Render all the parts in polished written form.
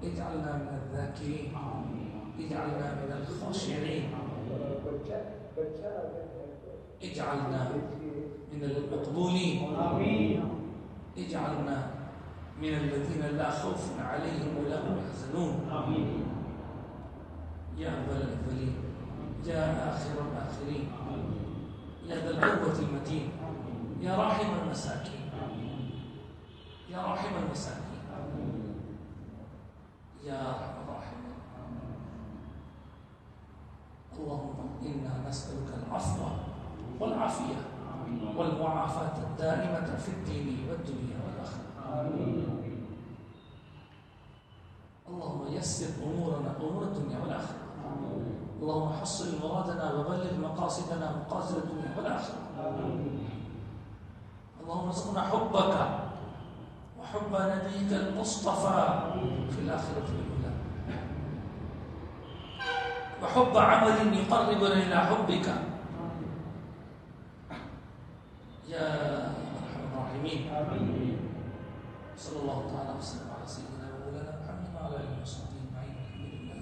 اجعلنا من الذاكرين، اجعلنا من الخاشعين، اجعلنا من المقبولين، اجعلنا من الذين لا خوف عليهم ولا هم يحزنون. يا أول الأولين، يا آخر الآخرين، يا ذا القوة المتين، يا راحم المساكين، يا راحم المساكين، يا أرحم الراحمين. اللهم إنا نسألك العفو والعافية والمعافاة الدائمة في الدين والدنيا والآخرة. اللهم يسر أمورنا، أمور الدنيا والآخرة. اللهم حصل مرادنا وبلغ مقاصدنا، مقاصد الدنيا والآخرة. اللهم ارزقنا حبك وحب نبيك المصطفى في الآخرة والأولى، وحب عمل يقربنا إلى حبك يا أرحم الراحمين. صلى الله تعالى وسلم على سيدنا ومولانا محمد وعلى آله وصحبه أجمعين. الحمد لله.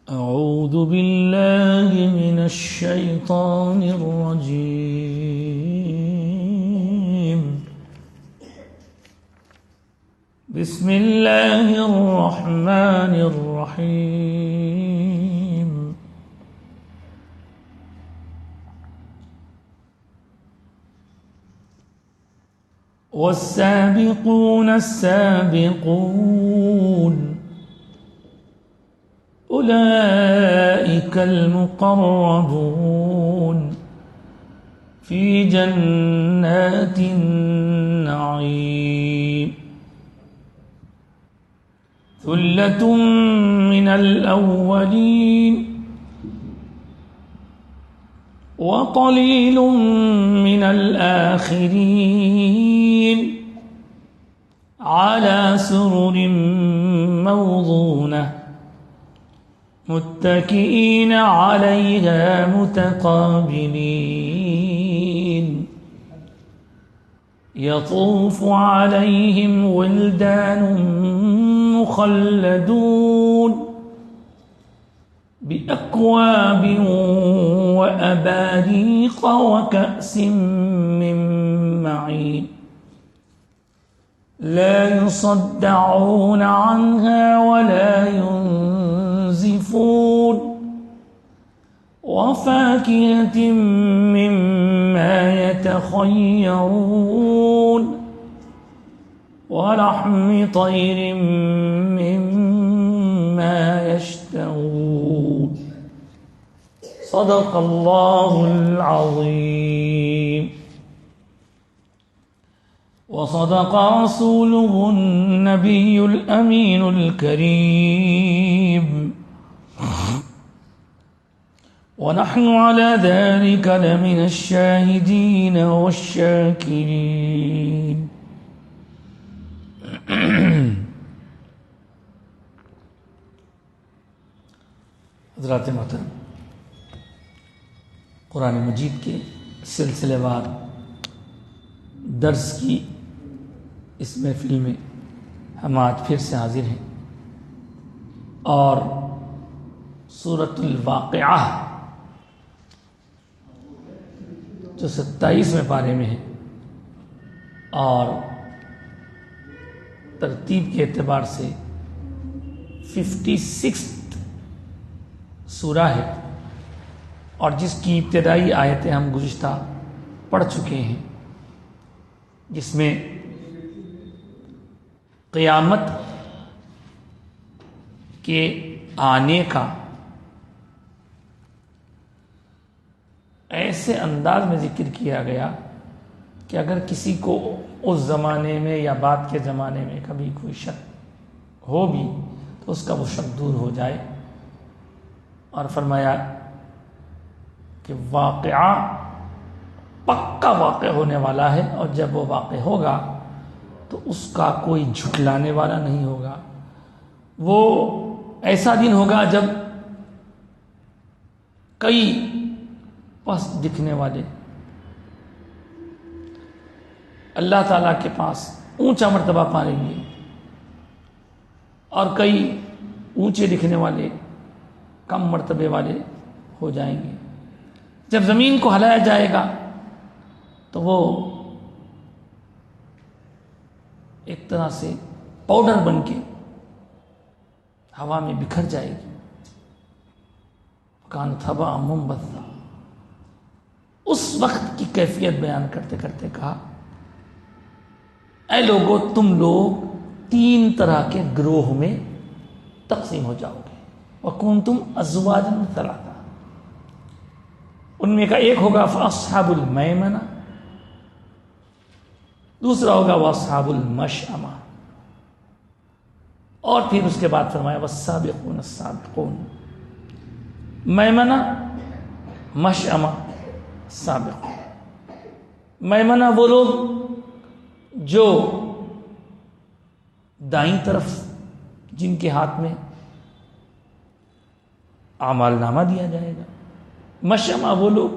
أعوذ بالله من الشيطان الرجيم. بسم الله الرحمن الرحيم. والسابقون السابقون أولئك المقربون في جنات النعيم. ثلة من الأولين وقليل من الآخرين على سرر موضونة متكئين عليها متقابلين. يطوف عليهم ولدان مخلدون بأكواب وأباريق وكأس من معين لا يصدعون عنها ولا ينزفون. وفاكهة مما يتخيرون ولحم طير مما يشتهون. صدق الله العظيم. وصدق رسوله النبي الأمين الكريم. ونحن على ذلك لمن الشاهدين والشاكرين. حضرات محترم، قرآن مجید کے سلسلے وار درس کی اس محفل میں ہم آج پھر سے حاضر ہیں اور سورۃ الواقعہ جو 27ویں پارے میں ہے اور ترتیب کے اعتبار سے 56 سورہ ہے، اور جس کی ابتدائی آیتیں ہم گزشتہ پڑھ چکے ہیں، جس میں قیامت کے آنے کا ایسے انداز میں ذکر کیا گیا کہ اگر کسی کو اس زمانے میں یا بعد کے زمانے میں کبھی کوئی شک ہو بھی تو اس کا وہ شک دور ہو جائے، اور فرمایا کہ واقعہ پکا واقع ہونے والا ہے، اور جب وہ واقع ہوگا تو اس کا کوئی جھٹلانے والا نہیں ہوگا۔ وہ ایسا دن ہوگا جب کئی پس دکھنے والے اللہ تعالیٰ کے پاس اونچا مرتبہ پائیں گے، اور کئی اونچے دکھنے والے کم مرتبے والے ہو جائیں گے۔ جب زمین کو ہلایا جائے گا تو وہ ایک طرح سے پاؤڈر بن کے ہوا میں بکھر جائے گی۔ کان تھبا منبثا، اس وقت کی کیفیت بیان کرتے کرتے کہا، اے لوگو تم لوگ 3 طرح کے گروہ میں تقسیم ہو جاؤ گے، وَكُنْتُمْ أَزْوَاجًا ثَلَاثًا، ان میں کا ایک ہوگا فَأَصْحَابُ الْمَيْمَنَةِ، دوسرا ہوگا وَأَصْحَابُ الْمَشْأَمَةِ، اور پھر اس کے بعد فرمایا وَالسَّابِقُونَ السَّابِقُونَ، میمنہ، مشأمہ، سابق۔ میمنہ وہ لوگ جو دائیں طرف جن کے ہاتھ میں اعمال نامہ دیا جائے گا، مشأمہ وہ لوگ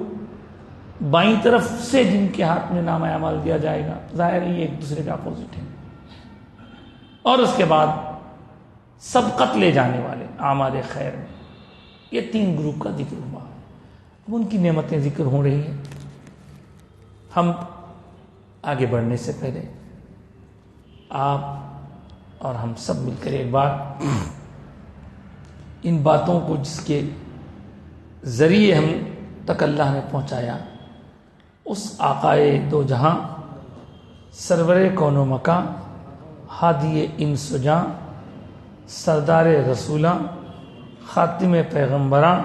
بائیں طرف سے جن کے ہاتھ میں نامہ اعمال دیا جائے گا۔ ظاہر ہے یہ ایک دوسرے کا اپوزٹ ہے۔ اور اس کے بعد سبقت لے جانے والے اعمال خیر میں، یہ 3 گروپ کا ذکر ہوا۔ اب ان کی نعمتیں ذکر ہو رہی ہیں۔ ہم آگے بڑھنے سے پہلے آپ اور ہم سب مل کر ایک بار ان باتوں کو جس کے ذریعے ہم تک اللہ نے پہنچایا، اس آقائے دو جہاں، سرور کون و مکاں، ہادی انس و جاں، سردار رسولاں، خاتم پیغمبراں،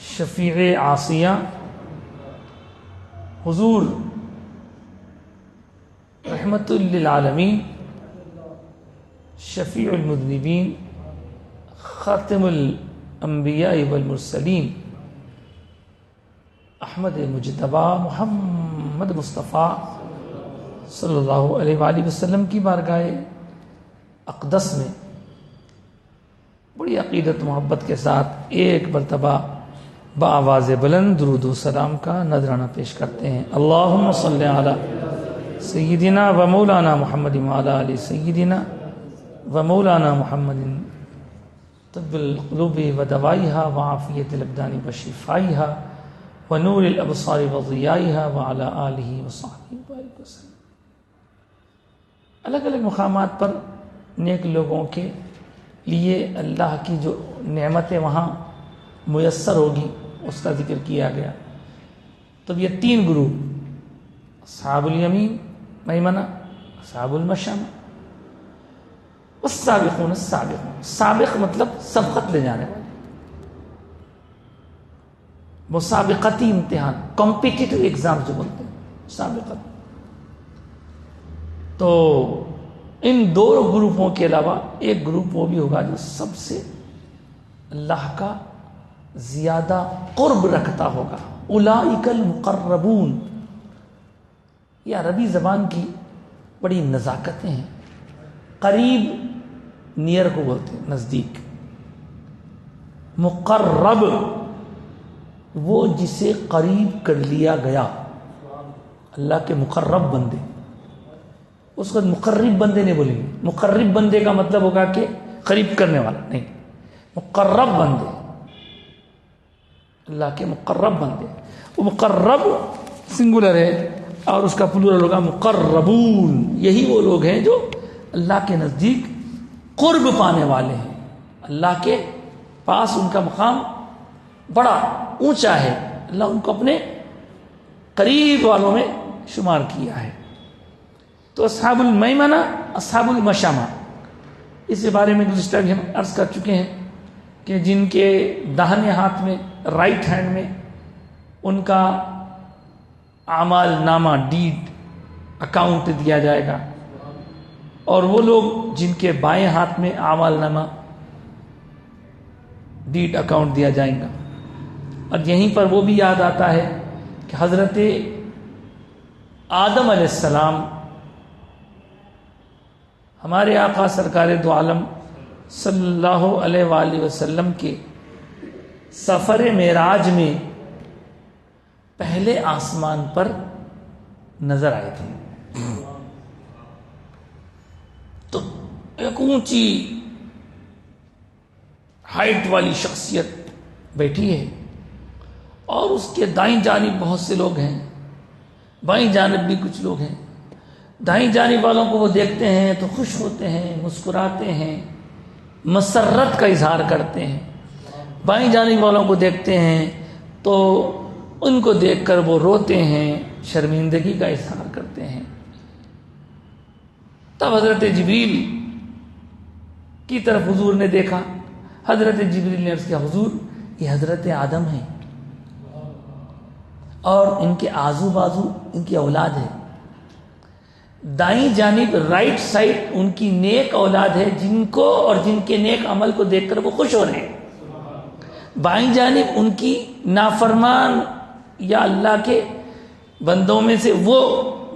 شفیع عاصیاں، حضور رحمت للعالمین، شفیع المذنبین، خاتم الانبیاء والمرسلین، احمد مجتبی محمد مصطفیٰ صلی اللہ علیہ وآلہ وسلم کی بارگاہ اقدس میں بڑی عقیدت محبت کے ساتھ ایک مرتبہ بآواز بلند درود و سلام کا نذرانہ پیش کرتے ہیں۔ اللہم صلی علی سیدنا و مولانا محمد وعلی آل سیدنا و مولانا محمد، طب القلوب و دوائها وعافیت الابدان و شفائها و نور الابصار و ضیائها وعلی آلہ و صحبہ وسلم۔ الگ الگ مقامات پر نیک لوگوں کے لیے اللہ کی جو نعمتیں وہاں میسر ہوگی اس کا ذکر کیا گیا۔ تو یہ 3 گروپ، اصحاب الیمین، میمنہ، اصحاب المشأمہ، والسابقون السابقون۔ سابق مطلب سبقت لے جانے والے، مسابقتی امتحان، کمپیٹیٹو ایگزام جو بولتے ہیں، سابقت۔ تو ان 2 گروپوں کے علاوہ ایک گروپ وہ بھی ہوگا جو سب سے اللہ کا زیادہ قرب رکھتا ہوگا، اولئک المقربون۔ یہ عربی زبان کی بڑی نزاکتیں ہیں۔ قریب نیئر کو بولتے ہیں، نزدیک۔ مقرب وہ جسے قریب کر لیا گیا، اللہ کے مقرب بندے، اس کو مقرب بندے نہیں بولیں گے۔ مقرب بندے کا مطلب ہوگا کہ قریب کرنے والا نہیں، مقرب بندے، اللہ کے مقرب بندے۔ وہ مقرب سنگولر ہے، اور اس کا پلورل ہوگا مقربون. یہی وہ لوگ ہیں جو اللہ کے نزدیک قرب پانے والے ہیں. اللہ کے پاس ان کا مقام بڑا اونچا ہے. اللہ ان کو اپنے قریب والوں میں شمار کیا ہے. تو اصحاب المیمنہ، اصحاب المشأمہ، اس کے بارے میں گزشتہ بھی ہم عرض کر چکے ہیں کہ جن کے داہنے ہاتھ میں، رائٹ ہینڈ میں ان کا اعمال نامہ، ڈیڈ اکاؤنٹ دیا جائے گا، اور وہ لوگ جن کے بائیں ہاتھ میں اعمال نامہ، ڈیڈ اکاؤنٹ دیا جائیں گا. اور یہیں پر وہ بھی یاد آتا ہے کہ حضرت آدم علیہ السلام ہمارے آقا سرکار دو عالم صلی اللہ علیہ وآلہ وسلم کے سفر معراج میں پہلے آسمان پر نظر آئے تھے. تو ایک اونچی ہائٹ والی شخصیت بیٹھی ہے، اور اس کے دائیں جانب بہت سے لوگ ہیں، بائیں جانب بھی کچھ لوگ ہیں. دائیں جانب والوں کو وہ دیکھتے ہیں تو خوش ہوتے ہیں، مسکراتے ہیں، مسرت کا اظہار کرتے ہیں. بائیں جانب والوں کو دیکھتے ہیں تو ان کو دیکھ کر وہ روتے ہیں، شرمندگی کا اظہار کرتے ہیں. تب حضرت جبریل کی طرف حضور نے دیکھا. حضرت جبریل نے عرض کیا، حضور یہ حضرت آدم ہیں اور ان کے آزو بازو ان کی اولاد ہے. دائیں جانب رائٹ سائڈ ان کی نیک اولاد ہے جن کو اور جن کے نیک عمل کو دیکھ کر وہ خوش ہو رہے ہیں. بائیں جانب ان کی نافرمان یا اللہ کے بندوں میں سے وہ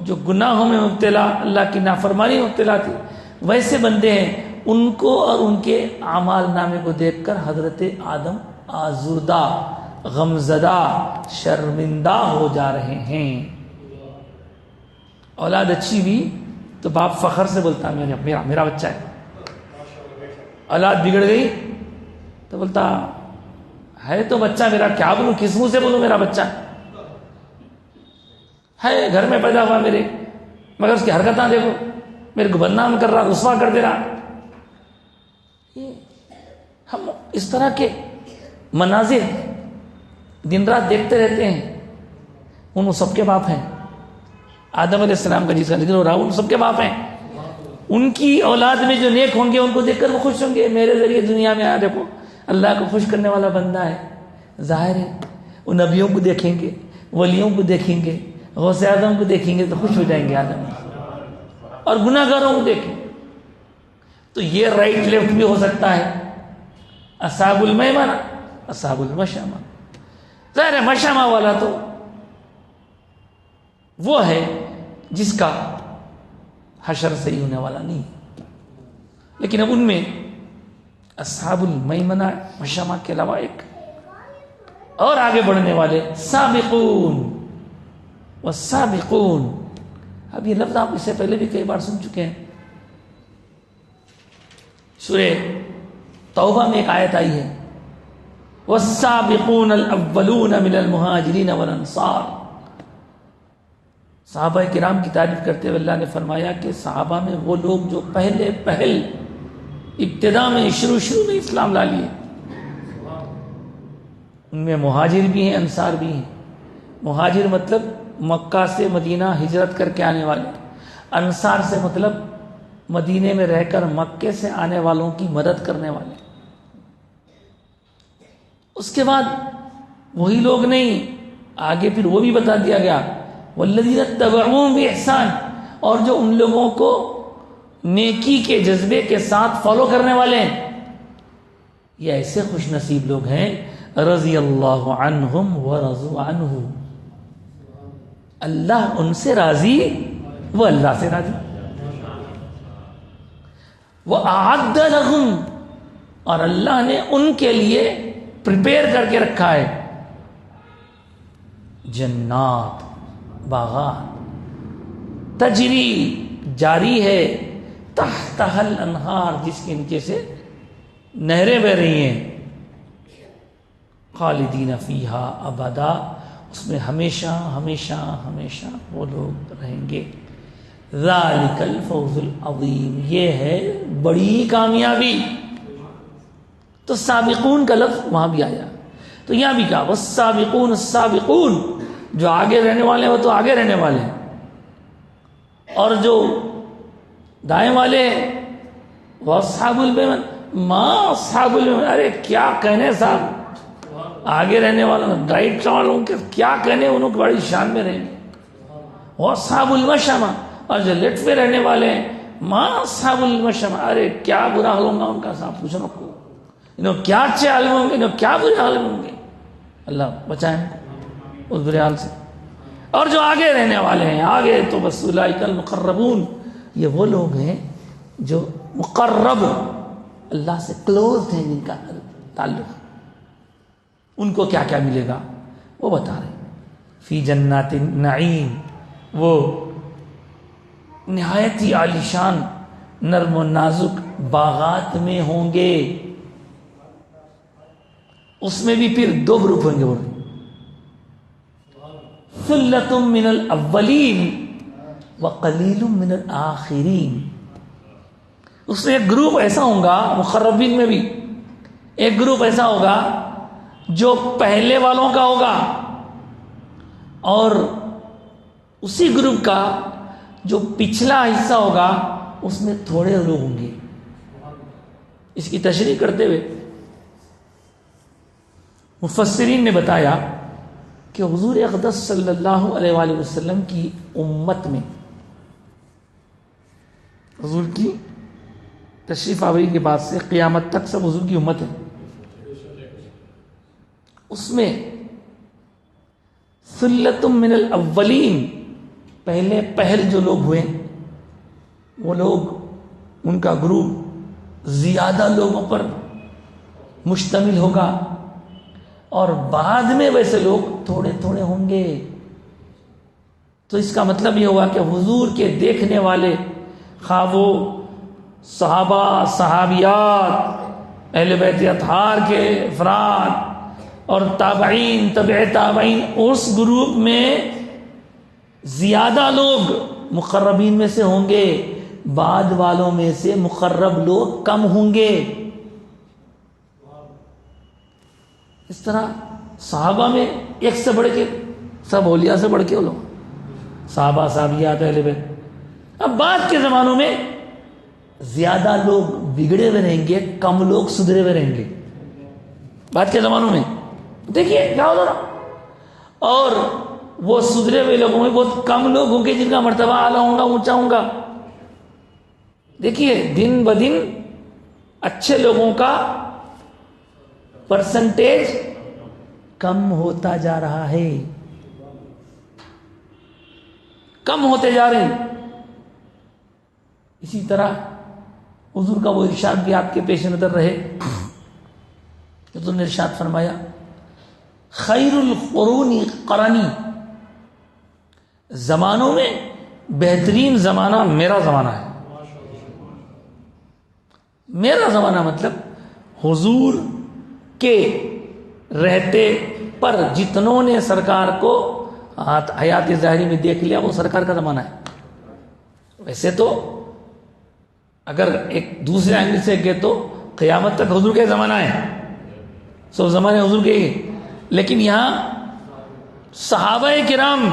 جو گناہوں میں مبتلا، اللہ کی نافرمانی میں مبتلا تھے، ویسے بندے ہیں. ان کو اور ان کے اعمال نامے کو دیکھ کر حضرت آدم آزردہ، غمزدہ، شرمندہ ہو جا رہے ہیں. اولاد اچھی بھی تو باپ فخر سے بولتا میرا بچہ ہے. اولاد بگڑ گئی تو بولتا ہے تو بچہ میرا، کیا بولوں، کس منہ سے بولوں میرا بچہ ہے، گھر میں پیدا ہوا میرے، مگر اس کی حرکتیں دیکھو، میرے کو بدنام کر رہا، رسوا کر دے رہا. ہم اس طرح کے مناظر دن رات دیکھتے رہتے ہیں. ان سب کے باپ ہیں. آدم علیہ السلام کا جس کا ذکر ہو رہا ان سب کے باپ ہیں. ان کی اولاد میں جو نیک ہوں گے ان کو دیکھ کر وہ خوش ہوں گے. میرے ذریعے دنیا میں آیا دیکھو اللہ کو خوش کرنے والا بندہ ہے. ظاہر ہے وہ نبیوں کو دیکھیں گے، ولیوں کو دیکھیں گے، غوث اعظم کو دیکھیں گے تو خوش ہو جائیں گے آدم، اور گناہ گاروں کو دیکھیں. تو یہ رائٹ لیفٹ بھی ہو سکتا ہے. اصحاب المیمنہ، اصحاب المشأمہ. ظاہر ہے مشأمہ والا تو وہ ہے جس کا حشر صحیح ہونے والا نہیں. لیکن اب ان میں اصحاب المیمنہ، مشأمہ کے علاوہ ایک اور آگے بڑھنے والے سابقون والسابقون. اب یہ لفظ آپ اس سے پہلے بھی کئی بار سن چکے ہیں. سورہ توبہ میں ایک آیت آئی ہے، والسابقون الاولون من المہاجرین والانصار. صحابہ کرام کی تعریف کرتے ہوئے اللہ نے فرمایا کہ صحابہ میں وہ لوگ جو پہل ابتدا میں شروع میں اسلام لا لیے، ان میں مہاجر بھی ہیں، انصار بھی ہیں. مہاجر مطلب مکہ سے مدینہ ہجرت کر کے آنے والے. انصار سے مطلب مدینے میں رہ کر مکے سے آنے والوں کی مدد کرنے والے. اس کے بعد وہی لوگ نہیں، آگے پھر وہ بھی بتا دیا گیا والذین اتبعوہم بإحسان، اور جو ان لوگوں کو نیکی کے جذبے کے ساتھ فالو کرنے والے ہیں. یہ ایسے خوش نصیب لوگ ہیں رضی اللہ عنہم ورضوا عنہ، اللہ ان سے راضی، وہ اللہ سے راضی. وَأَعَدَّ لَهُمْ، اور اللہ نے ان کے لیے پریپیئر کر کے رکھا ہے جنات، باغات، تجری، جاری ہے، تحتها الانہار، جس کے نیچے سے نہریں بہ رہی ہیں، خالدین فیہا ابدا، اس میں ہمیشہ ہمیشہ ہمیشہ وہ لوگ رہیں گے. ذالک الفوز العظیم، یہ ہے بڑی کامیابی. تو سابقون کا لفظ وہاں بھی آیا، تو یہاں بھی کہا والسابقون السابقون، جو آگے رہنے والے ہیں وہ تو آگے رہنے والے ہیں، اور جو دائیں والے ہیں وہ اصحاب المیمن ما اصحاب المیمن. ارے کیا کہنے صاحب، آگے رہنے والوں رائٹ والوں کے کیا کہنے، انہوں کی بڑی شان میں رہیں گے. وہ اصحاب المشأمہ، اور جو لیفٹ میں رہنے والے ہیں ما اصحاب المشأمہ، ارے کیا برا حال ہوگا ان کا، صاحب پوچھو کو انہوں کیا اچھے حال میں ہوں گے، انہوں کیا برے حال میں ہوں گے. اللہ بچائیں اس برے حال سے. اور جو آگے رہنے والے ہیں آگے تو بس اولئک المقربون، یہ وہ لوگ ہیں جو مقرب، اللہ سے کلوز ہیں، جن کا تعلق. ان کو کیا کیا ملے گا وہ بتا رہے ہیں. فی جنات النعیم، وہ نہایت ہی عالیشان نرم و نازک باغات میں ہوں گے. اس میں بھی پھر دو گروپ ہوں گے، ثلۃ من الاولین وقلیل من الآخرین. اس میں ایک گروپ ایسا ہوگا، مقربین میں بھی ایک گروپ ایسا ہوگا جو پہلے والوں کا ہوگا، اور اسی گروپ کا جو پچھلا حصہ ہوگا اس میں تھوڑے لوگ ہوں گے. اس کی تشریح کرتے ہوئے مفسرین نے بتایا کہ حضور اقدس صلی اللہ علیہ وآلہ وسلم کی امت میں، حضور کی تشریف آوری کے بعد سے قیامت تک سب حضور کی امت ہے، اس میں ثلۃ من الاولین، پہل جو لوگ ہوئے وہ لوگ، ان کا گروپ زیادہ لوگوں پر مشتمل ہوگا، اور بعد میں ویسے لوگ تھوڑے تھوڑے ہوں گے. تو اس کا مطلب یہ ہوگا کہ حضور کے دیکھنے والے، خواہ وہ صحابہ صحابیات اہل بیت اطہار کے افراد اور تابعین تبع تابعین، اس گروپ میں زیادہ لوگ مقربین میں سے ہوں گے، بعد والوں میں سے مقرب لوگ کم ہوں گے. اس طرح صحابہ میں ایک سے بڑھ کے، سب اولیاء سے بڑھ کے وہ لوگ صحابہ صحابیات اہل بیت. اب بعد کے زمانوں میں زیادہ لوگ بگڑے ہوئے رہیں گے، کم لوگ سدھرے ہوئے رہیں گے. بعد کے زمانوں میں دیکھیے کیا ہو رہا، اور وہ سدھرے ہوئے لوگوں میں بہت کم لوگ ہوں گے جن کا مرتبہ اعلیٰ ہوگا، اونچا ہوگا. دیکھیے دن بدن اچھے لوگوں کا پرسنٹیج کم ہوتا جا رہا ہے، کم ہوتے جا رہے ہیں. اسی طرح حضور کا وہ ارشاد بھی آپ کے پیش نظر رہے، حضور نے ارشاد فرمایا خیر القرون قرنی، زمانوں میں بہترین زمانہ میرا زمانہ ہے. میرا زمانہ مطلب حضور کے رہتے پر جتنوں نے سرکار کو حیات ظاہری میں دیکھ لیا وہ سرکار کا زمانہ ہے. ویسے تو اگر ایک دوسرے اینگل سے کہ تو قیامت تک حضور کا زمانہ ہے، سب زمانے حضور کے ہی، لیکن یہاں صحابہ کرام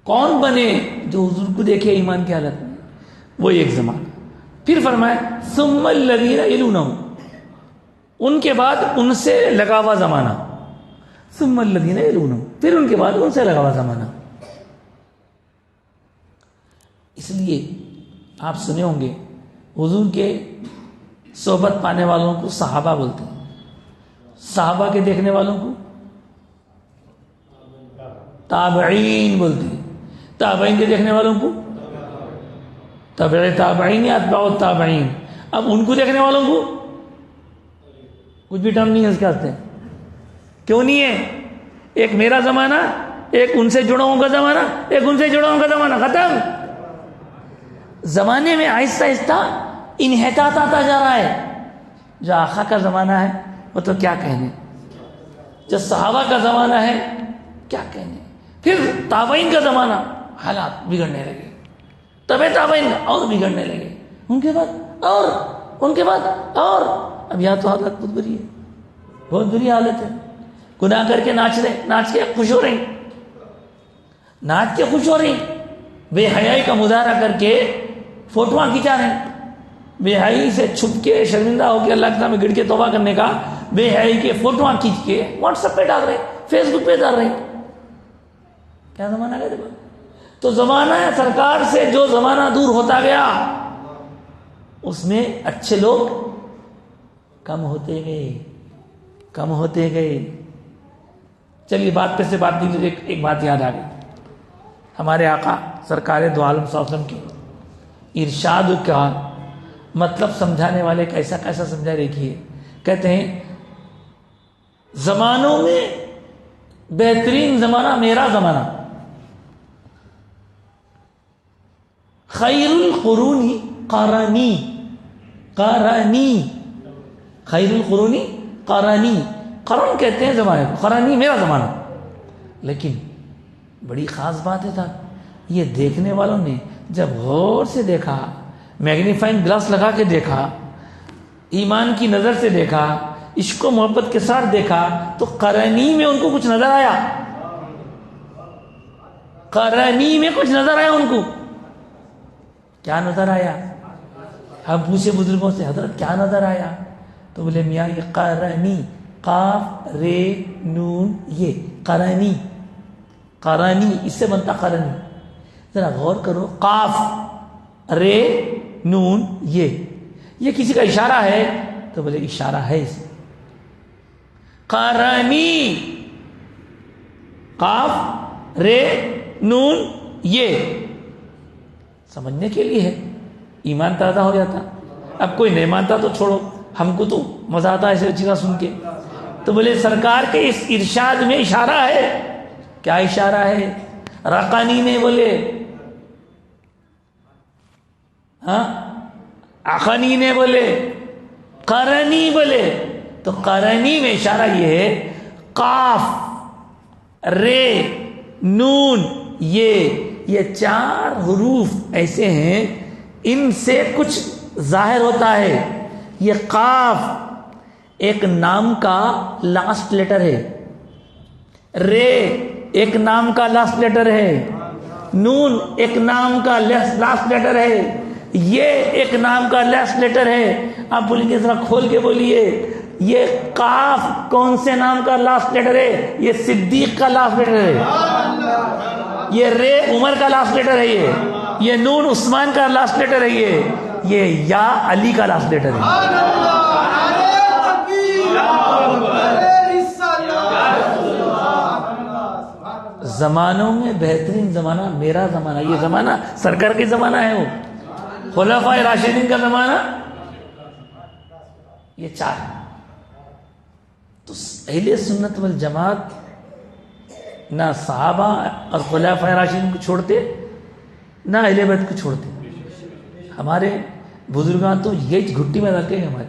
کون بنے جو حضور کو دیکھے ایمان کی حالت میں، وہ ایک زمانہ. پھر فرمایا ثم الذین یلونہم، ان کے بعد ان سے لگا ہوا زمانہ، ثم الذین یلونہم، پھر ان کے بعد ان سے لگا ہوا زمانہ. اس لیے آپ سنے ہوں گے حضور کے صحبت پانے والوں کو صحابہ بولتے ہیں، صحابہ کے دیکھنے والوں کو تابعین بولتے ہیں، تابعین کے دیکھنے والوں کو تابع تابعین یا اتباع التابعین. اب ان کو دیکھنے والوں کو کچھ بھی ٹرم نہیں ہے اس کے واسطے. کیوں نہیں ہے؟ ایک میرا زمانہ، ایک ان سے جڑا ہوں کا زمانہ، ایک ان سے جڑا ہوں کا زمانہ، ختم. زمانے میں آہستہ آہستہ انحطاط آتا جا رہا ہے. جو آقا کا زمانہ ہے وہ تو کیا کہنے، جب صحابہ کا زمانہ ہے کیا کہنے، پھر تابعین کا زمانہ، حالات بگڑنے لگے، تبع تابعین اور بگڑنے لگے، ان کے بعد اور ان کے بعد اور، اب یہاں تو حالت بہت بری ہے، بہت بری حالت ہے. گناہ کر کے ناچ رہے، ناچ کے خوش ہو رہی، ناچ کے خوش ہو رہی، بے حیائی کا مظاہرہ کر کے فوٹوਆਂ کھینچا رہے ہیں، بے حیائی سے چھپ کے شرمندہ ہو کے اللہ کے سامنے گڑ کے توبہ کرنے کا، بے حیائی کے فوٹوਆਂ کھینچ کے واٹس ایپ پہ ڈال رہے ہیں، فیس بک پہ ڈال رہے ہیں. کیا زمانہ ہے دیکھو. تو زمانہ ہے سرکار سے جو زمانہ دور ہوتا گیا اس میں اچھے لوگ کم ہوتے گئے، کم ہوتے گئے. چلیے بات پہ سے بات نہیں، مجھے ایک بات یاد آ گئی. ہمارے آقا سرکار دو عالم صلی اللہ علیہ وسلم کی ارشاد کا مطلب سمجھانے والے کیسا کیسا سمجھا دیکھیے. کہتے ہیں زمانوں میں بہترین زمانہ میرا زمانہ، خیر القرون قرنی، قرنی، خیر القرون قرنی، قرن کہتے ہیں زمانے کو، قرنی میرا زمانہ. لیکن بڑی خاص بات ہے صاحب، یہ دیکھنے والوں نے جب غور سے دیکھا، میگنیفائنگ گلاس لگا کے دیکھا، ایمان کی نظر سے دیکھا، عشق و محبت کے ساتھ دیکھا، تو قرنی میں ان کو کچھ نظر آیا، قرنی میں کچھ نظر آیا. ان کو کیا نظر آیا؟ ہم پوچھے بزرگوں سے حضرت کیا نظر آیا؟ تو بولے میاں یہ قرنی، قاف رے نون یہ، قرنی، قرنی اس سے بنتا قرنی. ذرا غور کرو، قاف رے نون یہ کسی کا اشارہ ہے؟ تو بولے اشارہ ہے اس میں. قرنی، قاف رے نون یہ سمجھنے کے لیے ہے، ایمان تازہ ہو جاتا. اب کوئی نہیں مانتا تو چھوڑو، ہم کو تو مزہ آتا ہے ایسے چیزیں سن کے. تو بولے سرکار کے اس ارشاد میں اشارہ ہے. کیا اشارہ ہے؟ رقانی نے بولے، ہاں اخنی نے بولے، قرنی بولے. تو قرنی میں اشارہ یہ ہے، قاف رے نون یہ چار حروف ایسے ہیں، ان سے کچھ ظاہر ہوتا ہے. یہ قاف ایک نام کا لاسٹ لیٹر ہے، رے ایک نام کا لاسٹ لیٹر ہے، نون ایک نام کا لاسٹ لیٹر ہے، یہ ایک نام کا لاسٹ لیٹر ہے. آپ بولیں گے ذرا کھول کے بولیے، یہ قاف کون سے نام کا لاسٹ لیٹر ہے؟ یہ صدیق کا لاسٹ لیٹر ہے. یہ رے عمر کا لاسٹ لیٹر ہے، یہ نون عثمان کا لاسٹ لیٹر ہے، یہ یا علی کا لاسٹ لیٹر ہے. زمانوں میں بہترین زمانہ میرا زمانہ، یہ زمانہ سرکار کا زمانہ ہے، وہ خلفائے راشدین کا زمانہ، یہ چار. تو اہل سنت والجماعت نہ صحابہ اور خلفائے راشدین کو چھوڑتے، نہ اہل بیت کو چھوڑتے. ہمارے بزرگان تو یہ گھٹی میں رکھے ہمارے،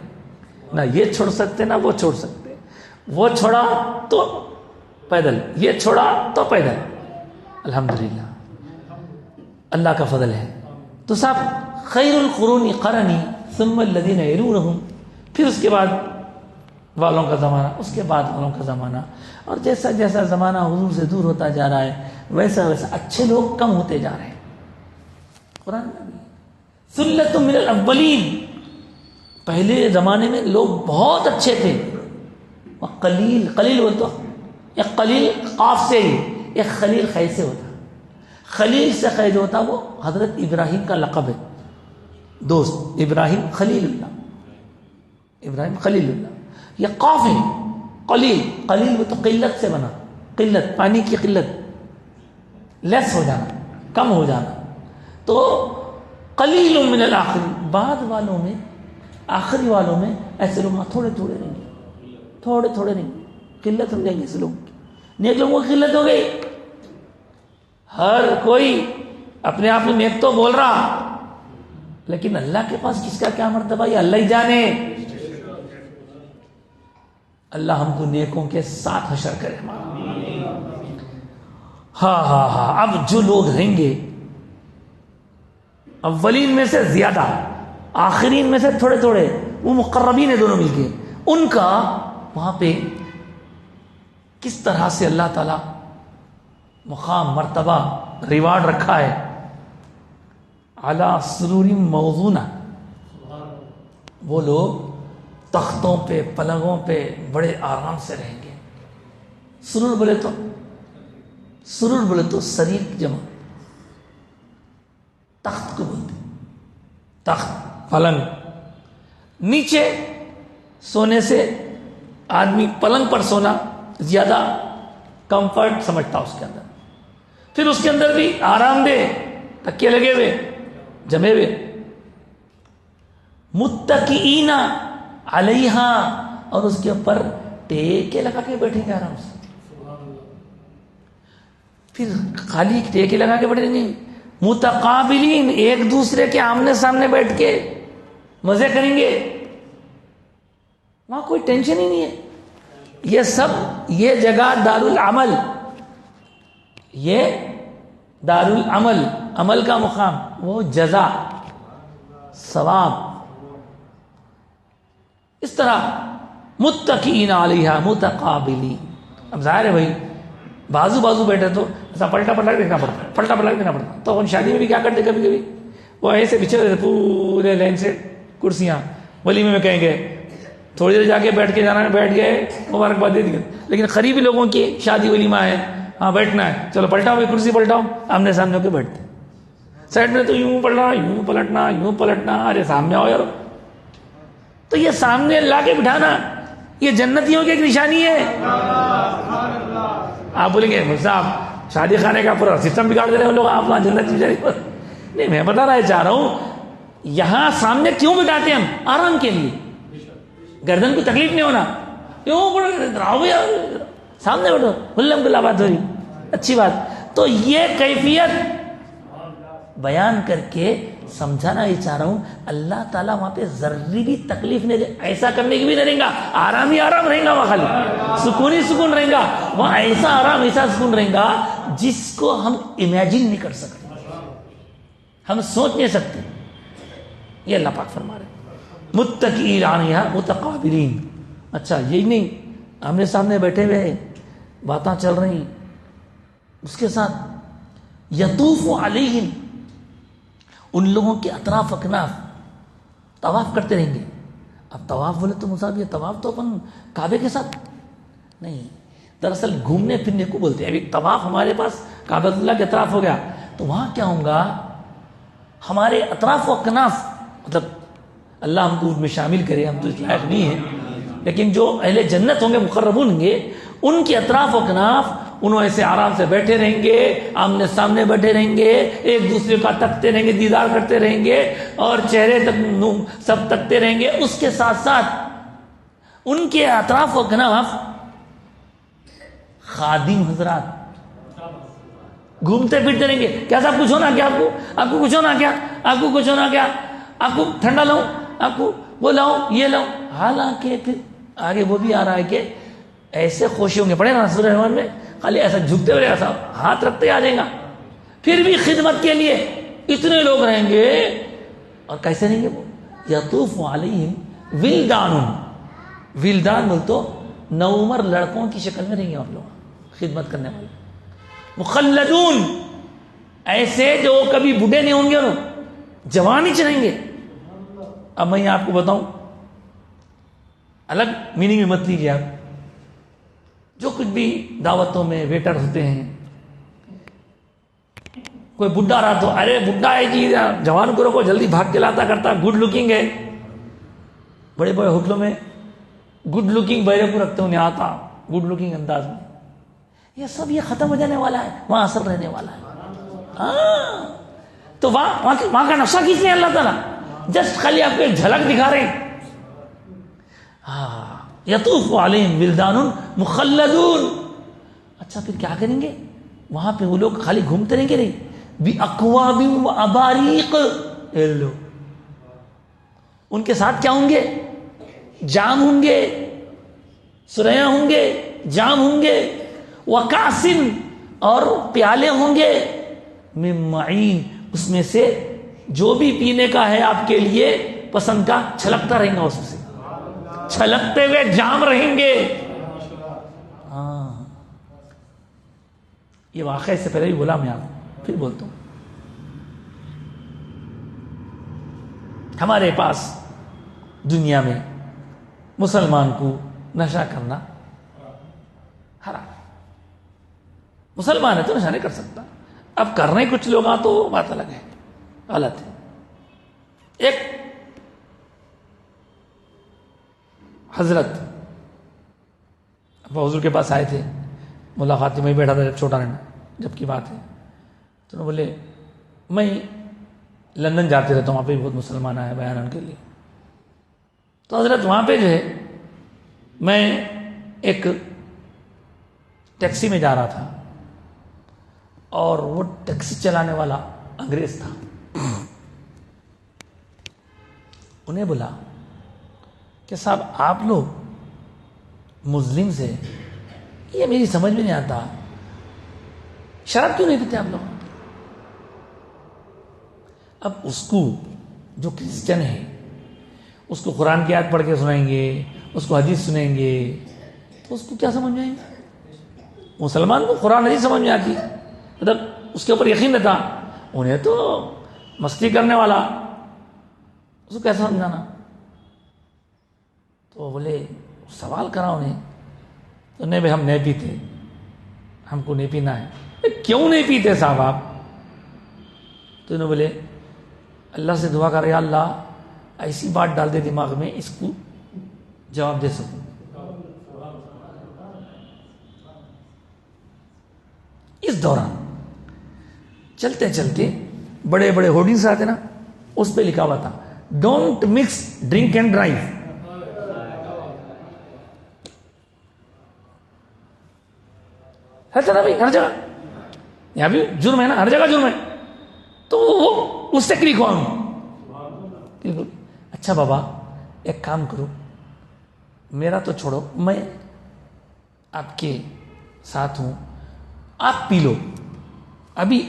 نہ یہ چھوڑ سکتے نہ وہ چھوڑ سکتے. وہ چھوڑا تو پیدل، یہ چھوڑا تو پیدل. الحمدللہ اللہ کا فضل ہے. تو صاحب خیر القرون قرنی ثم الذین یلونہم، پھر اس کے بعد والوں کا زمانہ، اس کے بعد والوں کا زمانہ. اور جیسا جیسا زمانہ حضور سے دور ہوتا جا رہا ہے ویسا ویسا اچھے لوگ کم ہوتے جا رہے ہیں. قرآن میں ثلۃ من الاولین، پہلے زمانے میں لوگ بہت اچھے تھے. قلیل، قلیل بولتا، ایک قلیل قاف سے ہی، ایک خلیل خی سے ہوتا. خلیل سے خی جو ہوتا وہ حضرت ابراہیم کا لقب ہے، دوست ابراہیم خلیل اللہ، ابراہیم خلیل اللہ. یہ قاف ہے قلیل، قلیل وہ تو قلت سے بنا، قلت پانی کی قلت، لیس ہو جانا، کم ہو جانا. تو قلیل من الاخرین، بعد والوں میں، آخری والوں میں ایسے لوگ تھوڑے تھوڑے رہیں گے، تھوڑے تھوڑے رہیں گے، قلت ہو جائیں گے. ایسے لوگ نیک لوگوں کی قلت ہو گئی. ہر کوئی اپنے آپ میں نیک تو بول رہا، لیکن اللہ کے پاس کس کا کیا مرتبہ یہ اللہ ہی جانے. اللہ ہم کو نیکوں کے ساتھ حشر کرے ہمارا. ہاں اب جو لوگ رہیں گے اولین میں سے زیادہ، آخرین میں سے تھوڑے تھوڑے، وہ مقربین ہیں دونوں مل کے، ان کا وہاں پہ کس طرح سے اللہ تعالی مقام، مرتبہ، ریوارڈ رکھا ہے. علی سرور موضونہ، وہ لوگ تختوں پہ، پلنگوں پہ بڑے آرام سے رہیں گے. سرور بولے تو سریر کی جمع، تخت کو بولتے، تخت، پلنگ. نیچے سونے سے آدمی پلنگ پر سونا زیادہ کمفرٹ سمجھتا اس کے اندر، پھر اس کے اندر بھی آرام دہ تکیے لگے ہوئے، جمے ہوئے. متکئین علیہا، اور اس کے اوپر ٹیکے لگا کے بیٹھیں گے آرام سے. پھر خالی ٹیکے لگا کے بیٹھے نہیں، متقابلین، ایک دوسرے کے آمنے سامنے بیٹھ کے مزے کریں گے. وہاں کوئی ٹینشن ہی نہیں ہے. یہ سب، یہ جگہ دار العمل، یہ دار العمل، عمل کا مقام، وہ جزا، ثواب. اس طرح متکئین علیہا متقابلین. اب ظاہر ہے بھائی بازو بیٹھے تو ایسا پلٹا پلٹا دیکھنا پڑتا. تو ان شادی میں بھی کیا کرتے کبھی کبھی وہ ایسے بچھے ہوتے پورے لائن سے کرسیاں. ولیمے میں کہیں گے تھوڑی دیر جا کے بیٹھ کے جانا ہے، بیٹھ گئے مبارکباد دے دی. لیکن قریبی لوگوں کی شادی ولیمہ ہے، ہاں بیٹھنا ہے، چلو پلٹاؤ بھائی کرسی پلٹاؤ، آمنے سامنے ہو کے بیٹھتے. سائڈ میں تو یوں پلٹنا، یوں پلٹنا، یوں پلٹنا، ارے سامنے آؤ یار. تو یہ سامنے لا کے بٹھانا یہ جنتیوں کی ایک نشانی ہے. آپ بولیں گے صاحب شادی خانے کا پورا سسٹم بگاڑ دے رہے ہیں لوگ، آپ وہاں جنت بچاری پر. نہیں، میں بتانا چاہ رہا ہوں یہاں سامنے کیوں بٹھاتے ہیں ہم؟ آرام کے لیے، گردن کو تکلیف نہیں ہونا. سامنے بیٹھو، الحمد للہ، بات ہوئی، اچھی بات. تو یہ کیفیت بیان کر کے سمجھانا یہ چاہ رہا ہوں، اللہ تعالیٰ وہاں پہ ذرے بھی تکلیف نہیں دے. ایسا کرنے کی بھی نہیں رہیں گا، آرام ہی آرام رہیں گا وہاں، خالی سکون ہی سکون رہیں گا وہاں. ایسا آرام، ایسا سکون رہیں گا جس کو ہم امیجن نہیں کر سکتے، ہم سوچ نہیں سکتے. یہ اللہ پاک فرما رہے ہیں متکئین علیہا متقابلین. اچھا یہی نہیں، آمنے سامنے بیٹھے ہوئے، باتیں چل رہی، اس کے ساتھ یطوف علیہم، ان لوگوں کے اطراف اکناف طواف کرتے رہیں گے. اب طواف بولے تو مصعب یہ طواف تو اپن کعبے کے ساتھ نہیں، دراصل گھومنے پھرنے کو بولتے ہیں. ابھی طواف ہمارے پاس کعبۃ اللہ کے اطراف ہو گیا، تو وہاں کیا ہوگا، ہمارے اطراف و اکناف، مطلب اللہ ہم کو ان میں شامل کرے، ہم تو اس لائق نہیں ہیں، لیکن جو اہل جنت ہوں گے، مقربون ہوں گے، ان کے اطراف و اکناف انہوں ایسے آرام سے بیٹھے رہیں گے، آمنے سامنے بیٹھے رہیں گے، ایک دوسرے کا تکتے رہیں گے، دیدار کرتے رہیں گے، اور چہرے تک سب تکتے رہیں گے. اس کے ساتھ ساتھ ان کے اطراف و اکناف خادم حضرات گھومتے پھرتے رہیں گے. کیا صاحب کچھ ہونا کیا، آپ کو کچھ ہونا کیا، آپ کو کچھ ہونا کیا، آپ کو ٹھنڈا لاؤں، آپ کو وہ لاؤں، یہ لاؤں. حالانکہ پھر آگے وہ بھی آ رہا ہے کہ ایسے خوشی ہوں گے، پڑھے نا سورہ رحمان میں، خالی ایسا جھکتے ہوئے ایسا ہاتھ رکھتے آ جائیں گا. پھر بھی خدمت کے لیے اتنے لوگ رہیں گے. اور کیسے رہیں گے وہ، یطوف علیہم ولدان. ولدان بول تو نوعمر لڑکوں کی شکل میں رہیں گے آپ لوگ، خدمت کرنے والے. مخلدون، ایسے جو کبھی بوڑھے نہیں ہوں گے، جوان ہی رہیں گے. اب میں آپ کو بتاؤں، الگ میننگ میں مت لیجیے آپ. جو کچھ بھی دعوتوں میں ویٹر ہوتے ہیں، کوئی بڈھا رہا تو ارے بڈھا ہے جی، جوان کو رکھو، جلدی بھاگ کے لاتا کرتا، گڈ لکنگ ہے. بڑے بڑے ہوٹلوں میں گڈ لکنگ بہرے کو رکھتے انہیں آتا گڈ لکنگ انداز میں. یہ سب یہ ختم ہو جانے والا ہے، وہاں اثر رہنے والا ہے. تو وہاں کا نقشہ کھینچ لیں اللہ تعالیٰ، جسٹ خالی آپ کو ایک جھلک دکھا رہے ہیں. یطوف علیہم ولدان مخلدون. اچھا پھر کیا کریں گے وہاں پہ؟ وہ لوگ خالی گھومتے رہیں گے نہیں، باکواب و اباریق. ان کے ساتھ کیا ہوں گے؟ جام ہوں گے، سریا ہوں گے، جام ہوں گے، وکاسن اور پیالے ہوں گے، من معین اس میں سے جو بھی پینے کا ہے آپ کے لیے پسند کا چھلکتا رہیں گا، اس میں سے چھلکتے ہوئے جام رہیں گے. ہاں یہ واقعہ اس سے پہلے بھی بولا میں آپ پھر بولتا ہوں. ہمارے پاس دنیا میں مسلمان کو نشہ کرنا حرام. مسلمان ہے تو نشہ نہیں کر سکتا. اب کرنے کچھ لوگ تو بات الگ ہے، غلط ہے. ایک حضرت ابا حضور کے پاس آئے تھے، ملاقات میں بیٹھا تھا جب چھوٹا رہنا، جب کی بات ہے. تو انہوں بولے میں لندن جاتے رہتا ہوں، وہاں پہ بھی بہت مسلمان آئے بیان کے لیے. تو حضرت وہاں پہ جو ہے میں ایک ٹیکسی میں جا رہا تھا اور وہ ٹیکسی چلانے والا انگریز تھا. انہیں بولا کہ صاحب آپ لوگ مسلم سے، یہ میری سمجھ میں نہیں آتا، شراب کیوں نہیں پیتے آپ لوگ؟ اب اس کو جو کرسچن ہے اس کو قرآن کی آیت پڑھ کے سنائیں گے، اس کو حدیث سنیں گے، تو اس کو کیا سمجھ میں آئیں گے؟ مسلمان کو قرآن حدیث سمجھ میں آتی، مطلب اس کے اوپر یقین رہتا. انہیں تو مستی کرنے والا، اس کو کیسا سمجھانا؟ تو بولے سوال کرا انہیں، تو نہیں بھائی ہم نہیں پیتے، ہم کو نہیں پینا ہے. کیوں نہیں پیتے صاحب آپ؟ تو انہوں بولے اللہ سے دعا کر یا اللہ ایسی بات ڈال دے دماغ میں اس کو جواب دے سکوں. اس دوران چلتے چلتے بڑے بڑے ہورڈنگز آتے نا، اس پہ لکھا ہوا تھا don't mix drink and drive. ہے نا بھائی، ہر جگہ یہاں بھی جرم ہے نا، ہر جگہ جرم ہے. تو وہ اس سے کلک ہوا ہوں. اچھا بابا ایک کام کرو، میرا تو چھوڑو، میں آپ کے ساتھ ہوں، آپ پی لو، ابھی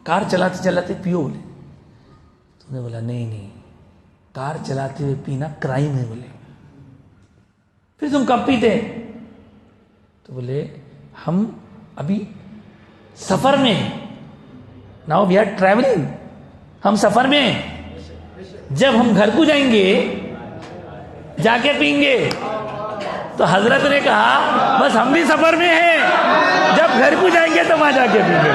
کار چلاتے چلاتے پیو. بولے تو نے بولا نہیں کار چلاتے ہوئے پینا کرائم ہے. بولے پھر تم کب پیتے؟ تو بولے ہم ابھی سفر میں ہیں، ناؤ وی آر ٹریولنگ، ہم سفر میں ہیں. جب ہم گھر کو جائیں گے جا کے پئیں گے. تو حضرت نے کہا بس ہم بھی سفر میں ہیں، جب گھر کو جائیں گے تو وہاں جا کے پئیں گے.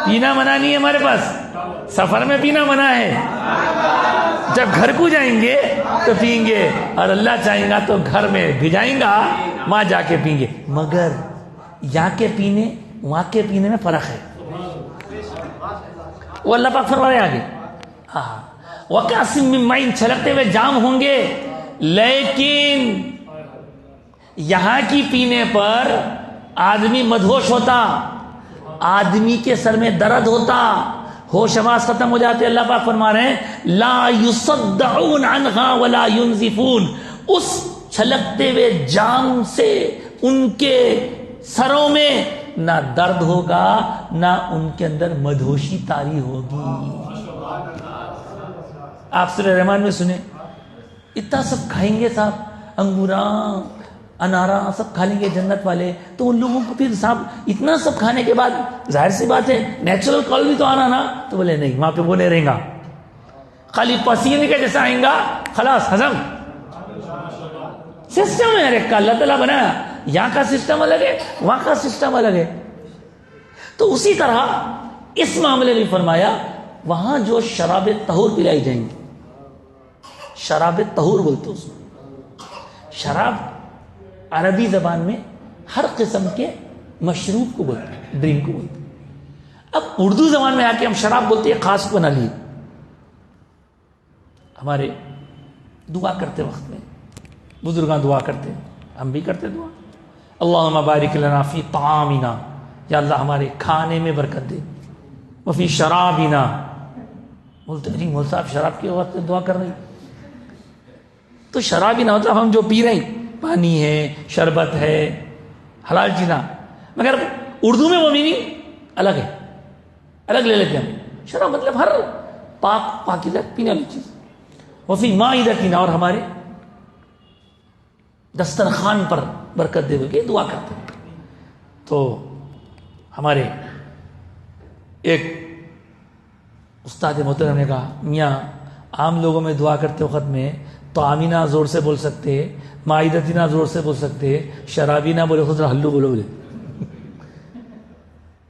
پینا منع نہیں ہے ہمارے پاس، سفر میں پینا منع ہے. جب گھر کو جائیں گے تو پئیں گے، اور اللہ چاہیں گا تو گھر میں بھجائیں گا، وہاں جا کے پئیں گے. مگر یہاں کے پینے وہاں کے پینے میں فرق ہے. وہ اللہ پاک فرما رہے ہیں آگے، ہاں وَكَأْسٍ مِّن مَّعِينٍ چھلکتے ہوئے جام ہوں گے. لیکن یہاں کی پینے پر آدمی مدہوش ہوتا، آدمی کے سر میں درد ہوتا، ہوش حواس ختم ہو جاتے. اللہ پاک فرما رہے ہیں لا يصدعون عنها ولا ينزفون. اس چھلکتے ہوئے جام سے ان کے سروں میں نہ درد ہوگا، نہ ان کے اندر مدہوشی طاری ہوگی. آپ سورہ رحمان میں سنیں، اتنا سب کھائیں گے صاحب، انگوراں انارا سب کھا لیں گے جنت والے. تو ان لوگوں کو پھر صاحب اتنا سب کھانے کے بعد ظاہر سی بات ہے نیچرل کال بھی تو آنا نا. تو بولے نہیں، وہاں پہ وہ نہیں رہیں گا، خالی پسینے کا جیسا آئیں گا، خلاص ہضم. سسٹم ہے ہر ایک کا، اللہ تعالیٰ بنایا، یہاں کا سسٹم الگ ہے، وہاں کا سسٹم الگ ہے. تو اسی طرح اس معاملے میں فرمایا وہاں جو شراب طہور پلائی جائیں گی، شراب طہور بولتے اس میں. شراب عربی زبان میں ہر قسم کے مشروب کو بولتے ہیں، ڈرنک کو بولتے ہیں. اب اردو زبان میں آ کے ہم شراب بولتے ہیں، خاص کو بنا لیے. ہمارے دعا کرتے وقت میں بزرگان دعا کرتے ہیں، ہم بھی کرتے دعا، اللہم بارک لنا فی طعامنا، یا اللہ ہمارے کھانے میں برکت دے. وفی شرابنا، بولتے جی مول صاحب شراب کی وقت دعا کر رہے ہیں، تو شرابنا مطلب ہم جو پی رہے ہیں، پانی ہے، شربت ہے، حلال چیزاں، مگر اردو میں وہ میننگ الگ ہے، الگ لے لیتے ہم. شراب مطلب ہر پاکیزہ پینے والی چیز. وفی مائدتنا، اور ہمارے دسترخوان پر برکت دے کے دعا کرتے ہیں. تو ہمارے ایک استاد محترم نے کہا میاں عام لوگوں میں دعا کرتے وقت میں تو آمینہ زور سے بول سکتے، مائدتنا زور سے بول سکتے، شرابی نہ بولے، خود ہلو بولو بولے.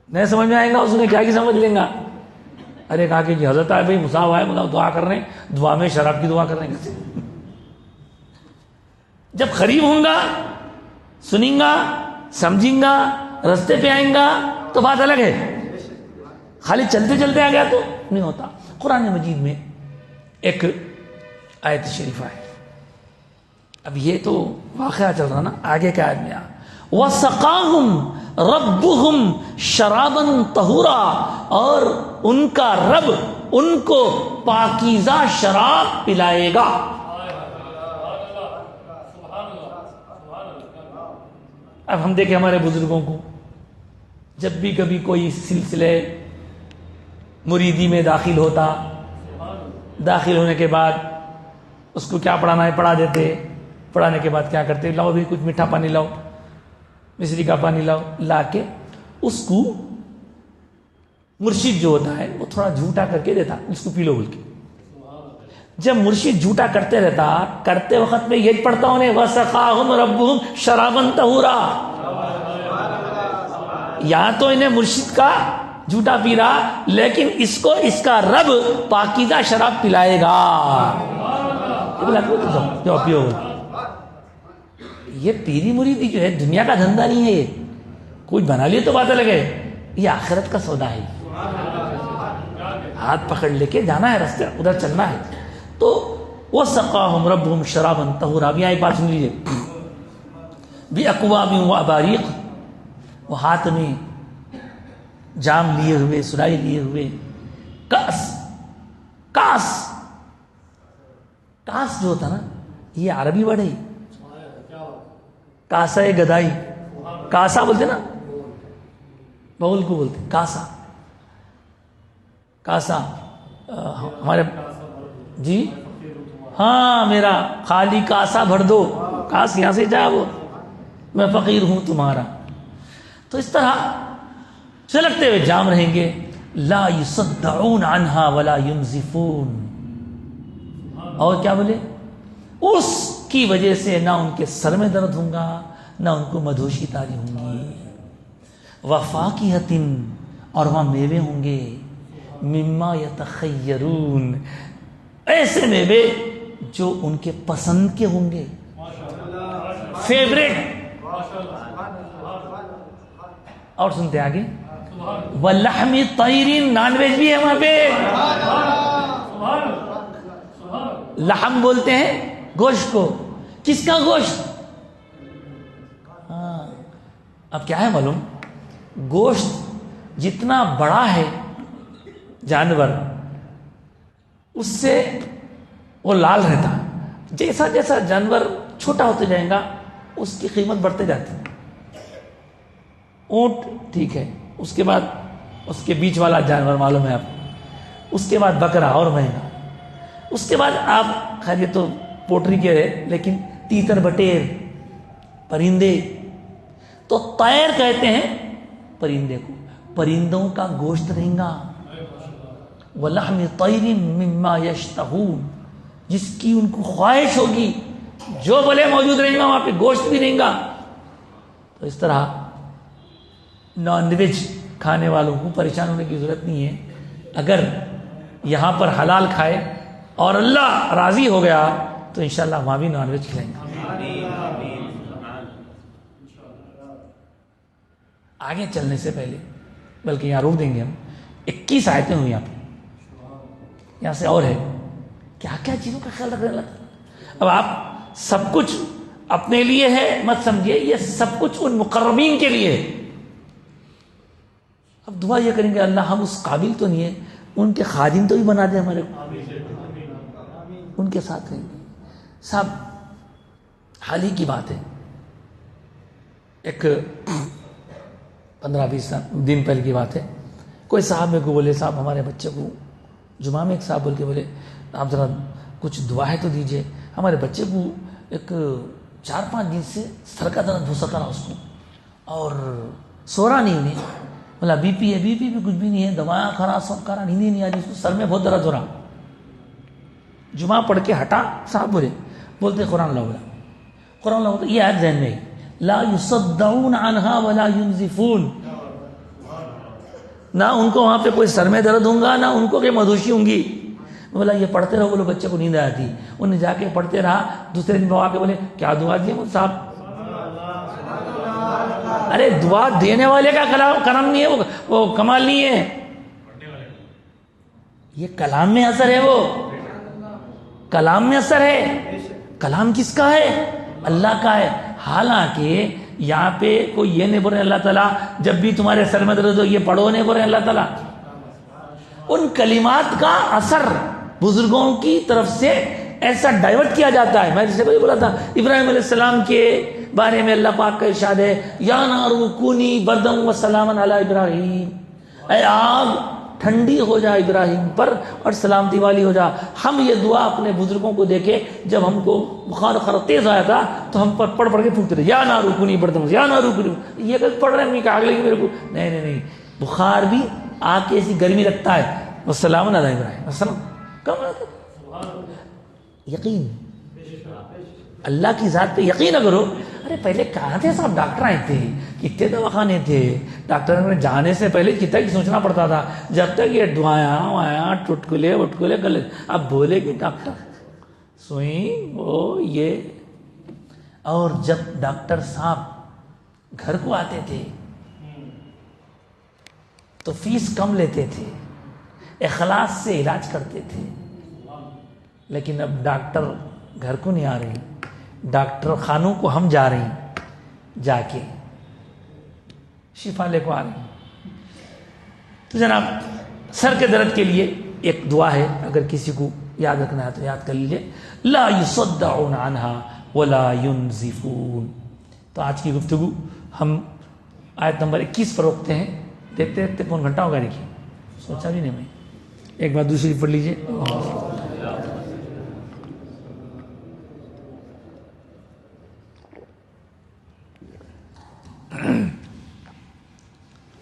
نہیں سمجھ میں آئے گا اس نے کیا کی سمجھ لیں گا. ارے کہا کہ جی حضرت آئے بھائی مصعب آئے مطلب دعا کر رہے ہیں، دعا میں شراب کی دعا کر رہے ہیں. جب قریب ہوں گا، سنیں گا، سمجھیں گا، رستے پہ آئیں گا تو بات الگ ہے. خالی چلتے چلتے آ گیا تو نہیں ہوتا. قرآن مجید میں ایک آیت شریفہ ہے، اب یہ تو واقعہ چل رہا نا، آگے کا آیت میں وَسَقَاهُمْ رَبُّهُمْ شَرَابًا طَهُورًا، اور ان کا رب ان کو پاکیزہ شراب پلائے گا. اب ہم دیکھیں ہمارے بزرگوں کو، جب بھی کبھی کوئی سلسلے مریدی میں داخل ہوتا، داخل ہونے کے بعد اس کو کیا پڑھانا ہے پڑھا دیتے، پڑھانے کے بعد کیا کرتے، لاؤ بھی کچھ میٹھا پانی لاؤ، مصری کا پانی لاؤ، لا کے اس کو مرشد جو ہوتا ہے وہ تھوڑا جھوٹا کر کے دیتا، اس کو پی لو بول کے. جب مرشد جھوٹا کرتے رہتا، کرتے وقت میں یہ پڑھتا انہیں وَسَقَاهُمْ رَبُّهُمْ شَرَابًا طَهُورًا، یا تو انہیں مرشد کا جھوٹا پی رہا، لیکن اس کو اس کا رب پاکیزہ شراب پلائے گا. جو پیو، یہ پیری مریدی جو ہے دنیا کا دھندا نہیں ہے، یہ کوئی بنا لیے تو بات الگ ہے، یہ آخرت کا سودا ہے. ہاتھ پکڑ لے کے جانا ہے، راستے ادھر چلنا ہے. تو وَسَقَاهُمْ رَبُّهُمْ شَرَابًا طَهُورًا. اب یہاں ایک بات سن لیجیے، بِأَكْوَابٍ وَأَبَارِيقٍ، وہ ہاتھ میں جام لیے ہوئے، سرائی لیے ہوئے، کاس جو ہوتا نا، یہ عربی ورڈ ہے. کاسا گدائی، کاسا بولتے نا، بول کو بولتے کاسا. ہمارے جی ہاں، میرا خالی کاسا بھر دو، کاس یہاں سے جا، وہ میں فقیر ہوں تمہارا. تو اس طرح چلکتے ہوئے جام رہیں گے. لا يصدعون عنها ولا ينزفون، اور کیا بولے، اس کی وجہ سے نہ ان کے سر میں درد ہوں گا، نہ ان کو مدھوشی تاری ہوں گی. وفاکہۃ، اور وہاں میوے ہوں گے، مما یتخیرون، ایسے میوے جو ان کے پسند کے ہوں گے، فیوریٹ. اور سنتے آگے، وَلَحْمِ طَيْرٍ، نان ویج بھی ہے وہاں پہ. لحم بولتے ہیں گوشت کو. کس کا گوشت؟ ہاں، اب کیا ہے معلوم، گوشت جتنا بڑا ہے جانور، اس سے وہ لال رہتا. جیسا جیسا جانور چھوٹا ہوتے جائے گا اس کی قیمت بڑھتے جاتی. اونٹ ٹھیک ہے، اس کے بعد اس کے بیچ والا جانور معلوم ہے آپ کو، اس کے بعد بکرا اور مہنگا، اس کے بعد آپ خیر یہ تو پوٹری کے ہے، لیکن تیتر بٹیر پرندے، تو طیر کہتے ہیں پرندے کو. پرندوں کا گوشت رہیں گا. وَلَحْمِ طَيْرٍ مِّمَّا يَشْتَهُونَ، جس کی ان کو خواہش ہوگی، جو بولے موجود رہیں گا وہاں پہ، گوشت بھی رہیں گا. تو اس طرح نان ویج کھانے والوں کو پریشان ہونے کی ضرورت نہیں ہے. اگر یہاں پر حلال کھائے اور اللہ راضی ہو گیا تو انشاءاللہ وہاں بھی نان ویج کھلائیں گے. آگے چلنے سے پہلے، بلکہ یہاں روک دیں گے ہم، 21 آیتیں ہوئی یہاں پہ، یہاں سے اور ہے کیا کیا چیزوں کا خیال رکھ رہے ہیں. اب آپ سب کچھ اپنے لیے ہے مت سمجھیے، یہ سب کچھ ان مقربین کے لیے ہے. اب دعا یہ کریں گے اللہ ہم اس قابل تو نہیں ہے، ان کے خادم تو بھی بنا دیں ہمارے کو، ان کے ساتھ رہیں گے۔ صاحب حال ہی کی بات ہے، ایک 15-20 دن پہلے کی بات ہے، کوئی صاحب میرے کو بولے صاحب ہمارے بچے کو جمعہ میں ایک صاحب بول کے بولے آپ ذرا کچھ دعا ہے تو دیجئے، ہمارے بچے کو ایک 4-5 دن سے سر کا درد ہو سکا نا اس کو، اور سو رہا نہیں انہیں، بولا بی پی ہے، بی پی بھی کچھ بھی نہیں ہے، دوائیں کھا سب کھا رہا، نیند ہی نہیں آ رہی، اس کو سر میں بہت درد ہو رہا۔ جمعہ پڑھ کے ہٹا صاحب بولتے قرآن اللہ بولا، قرآن اللہ بولتا یہ آیت ذہن میں لا یصدعون عنہا ولا ینزفون، نہ ان کو وہاں پہ کوئی سر میں درد ہوں گا، نہ ان کو کوئی مدوشی ہوں گی۔ بولا یہ پڑھتے رہو، بولو بچے کو نیند آتی، انہیں جا کے پڑھتے رہا، دوسرے دن آ کے بولے کیا دعا دی صاحب؟ ارے دعا دینے والے کا کرم نہیں ہے، وہ کمال نہیں ہے، یہ کلام میں اثر ہے، وہ کلام میں اثر ہے۔ کلام کس کا ہے؟ اللہ کا ہے۔ حالانکہ یہاں پہ کوئی یہ نہیں بول رہے اللہ تعالیٰ جب بھی تمہارے سر میں درد ہو یہ پڑھو، نہیں بول رہے اللہ تعالیٰ، ان کلمات کا اثر بزرگوں کی طرف سے ایسا ڈائیورٹ کیا جاتا ہے۔ میں جسے کوئی بولا تھا ابراہیم علیہ السلام کے بارے میں اللہ پاک کا ارشاد ہے یا نار کونی بردم و سلاما علی ابراہیم، اے آگ ٹھنڈی ہو جا ابراہیم پر اور سلامتی والی ہو جا۔ ہم یہ دعا اپنے بزرگوں کو دیکھے، جب ہم کو بخار تیز آیا تھا تو ہم پر پڑھ کے پھونکتے تھے یا نار کونی بردم، یا نار کونی، یہ کہ پڑھ رہے ہیں نہیں کہ آگ لگی میرے کو، نہیں، بخار بھی آگ کی ایسی گرمی رکھتا ہے۔ وسلام علی ابراہیم، السلام کم یقین اللہ کی ذات پہ یقین اگر ہو۔ ارے پہلے کہاں تھے صاحب، ڈاکٹر آئے تھے، کتنے دواخانے تھے، ڈاکٹر میں جانے سے پہلے کتنا کی سوچنا پڑتا تھا، جب تک یہ دعائیں ٹٹکلے وٹکلے کر لیتے، اب بولے کہ ڈاکٹر سوئی وہ یہ۔ اور جب ڈاکٹر صاحب گھر کو آتے تھے تو فیس کم لیتے تھے، اخلاص سے علاج کرتے تھے، لیکن اب ڈاکٹر گھر کو نہیں آ رہے، ڈاکٹر خانوں کو ہم جا رہے ہیں، جا کے شفا لے کو آ رہے ہیں۔ تو جناب سر کے درد کے لیے ایک دعا ہے، اگر کسی کو یاد رکھنا ہے تو یاد کر لیجیے، لا یصدعون عنہا ولا ینزفون۔ تو آج کی گفتگو ہم آیت نمبر 21 پر روکتے ہیں، دیکھتے دیکھتے پون گھنٹہ ہوگا، دیکھیے سوچا بھی نہیں میں۔ ایک بار دوسری پڑھ لیجیے۔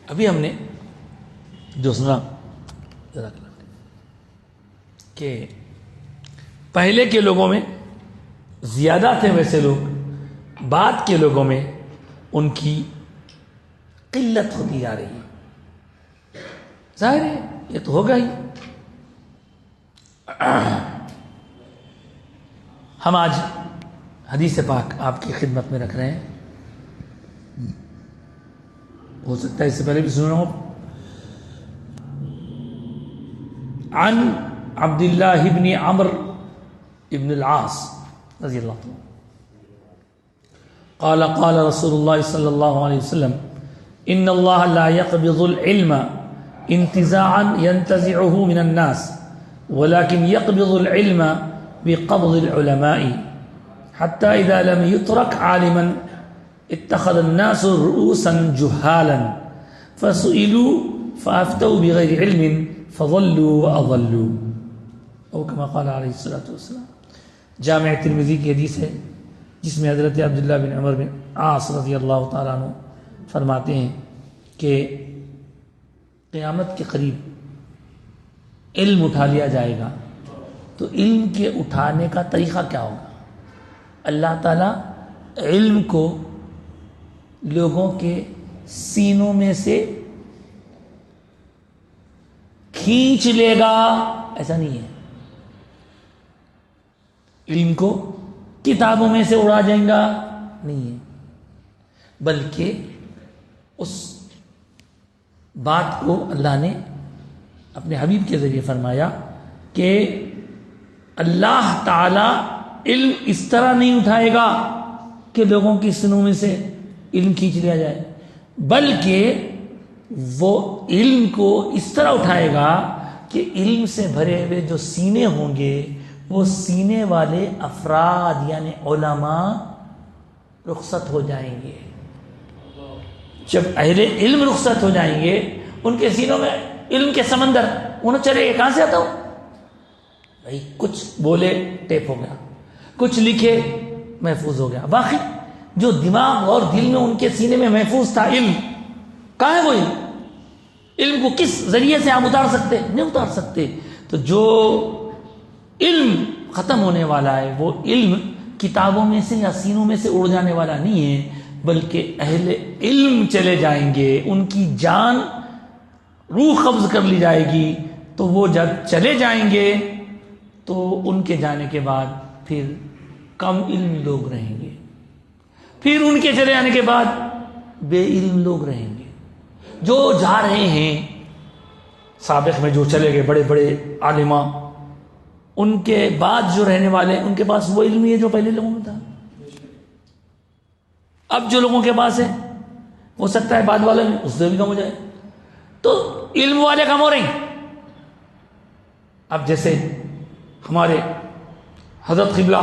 ابھی ہم نے جو سنا کہ پہلے کے لوگوں میں زیادہ تھے ویسے لوگ، بعد کے لوگوں میں ان کی قلت ہوتی جا رہی ہے، ظاہر ہے یہ تو ہوگا ہی۔ ہم آج حدیث پاک آپ کی خدمت میں رکھ رہے ہیں، ہو سکتا ہے اس سے پہلے بھی سنا ہو۔ عن عبد اللہ ابن عمرو ابن العاص رضی اللہ عنہ قال قال رسول اللہ صلی اللہ علیہ وسلم ان اللہ لا يقبض العلم انتزاعا ينتزعه من الناس ولكن يقبض العلم بقبض العلماء حتى اذا لم يترك عالما اتخذ الناس رؤوسا جهالا فسئلوا فافتوا بغير علم فضلوا واضلوا او كما قال علیہ الصلوۃ والسلام۔ جامع ترمذی کی حدیث ہے جس میں حضرت عبداللہ بن عمر بن عاص رضی اللہ تعالیٰ عنہ فرماتے ہیں کہ قیامت کے قریب علم اٹھا لیا جائے گا، تو علم کے اٹھانے کا طریقہ کیا ہوگا؟ اللہ تعالیٰ علم کو لوگوں کے سینوں میں سے کھینچ لے گا، ایسا نہیں ہے۔ علم کو کتابوں میں سے اڑا جائیں گا نہیں ہے، بلکہ اس بات کو اللہ نے اپنے حبیب کے ذریعے فرمایا کہ اللہ تعالی علم اس طرح نہیں اٹھائے گا کہ لوگوں کی سینوں میں سے علم کھینچ لیا جائے، بلکہ وہ علم کو اس طرح اٹھائے گا کہ علم سے بھرے ہوئے جو سینے ہوں گے وہ سینے والے افراد یعنی علماء رخصت ہو جائیں گے. جب اہل علم رخصت ہو جائیں گے ان کے سینوں میں علم کے سمندر انہیں چلے کہاں سے آتا ہو بھائی, کچھ بولے ٹیپ ہو گیا, کچھ لکھے محفوظ ہو گیا. باقی جو دماغ اور دل میں ان کے سینے میں محفوظ تھا علم, کہاں ہے وہ علم کو کس ذریعے سے آپ اتار سکتے؟ نہیں اتار سکتے. تو جو علم ختم ہونے والا ہے وہ علم کتابوں میں سے یا سینوں میں سے اڑ جانے والا نہیں ہے, بلکہ اہل علم چلے جائیں گے, ان کی جان روح قبض کر لی جائے گی. تو وہ جب چلے جائیں گے تو ان کے جانے کے بعد پھر کم علم لوگ رہیں گے, پھر ان کے چلے جانے کے بعد بے علم لوگ رہیں گے. جو جا رہے ہیں سابق میں جو چلے گئے بڑے بڑے عالماں, ان کے بعد جو رہنے والے ان کے پاس وہ علم ہی ہے جو پہلے لوگوں میں تھا. اب جو لوگوں کے پاس ہے ہو سکتا ہے بعد والے میں اس سے بھی کم ہو جائے, تو علم والے کم ہو رہے ہیں. اب جیسے ہمارے حضرت قبلہ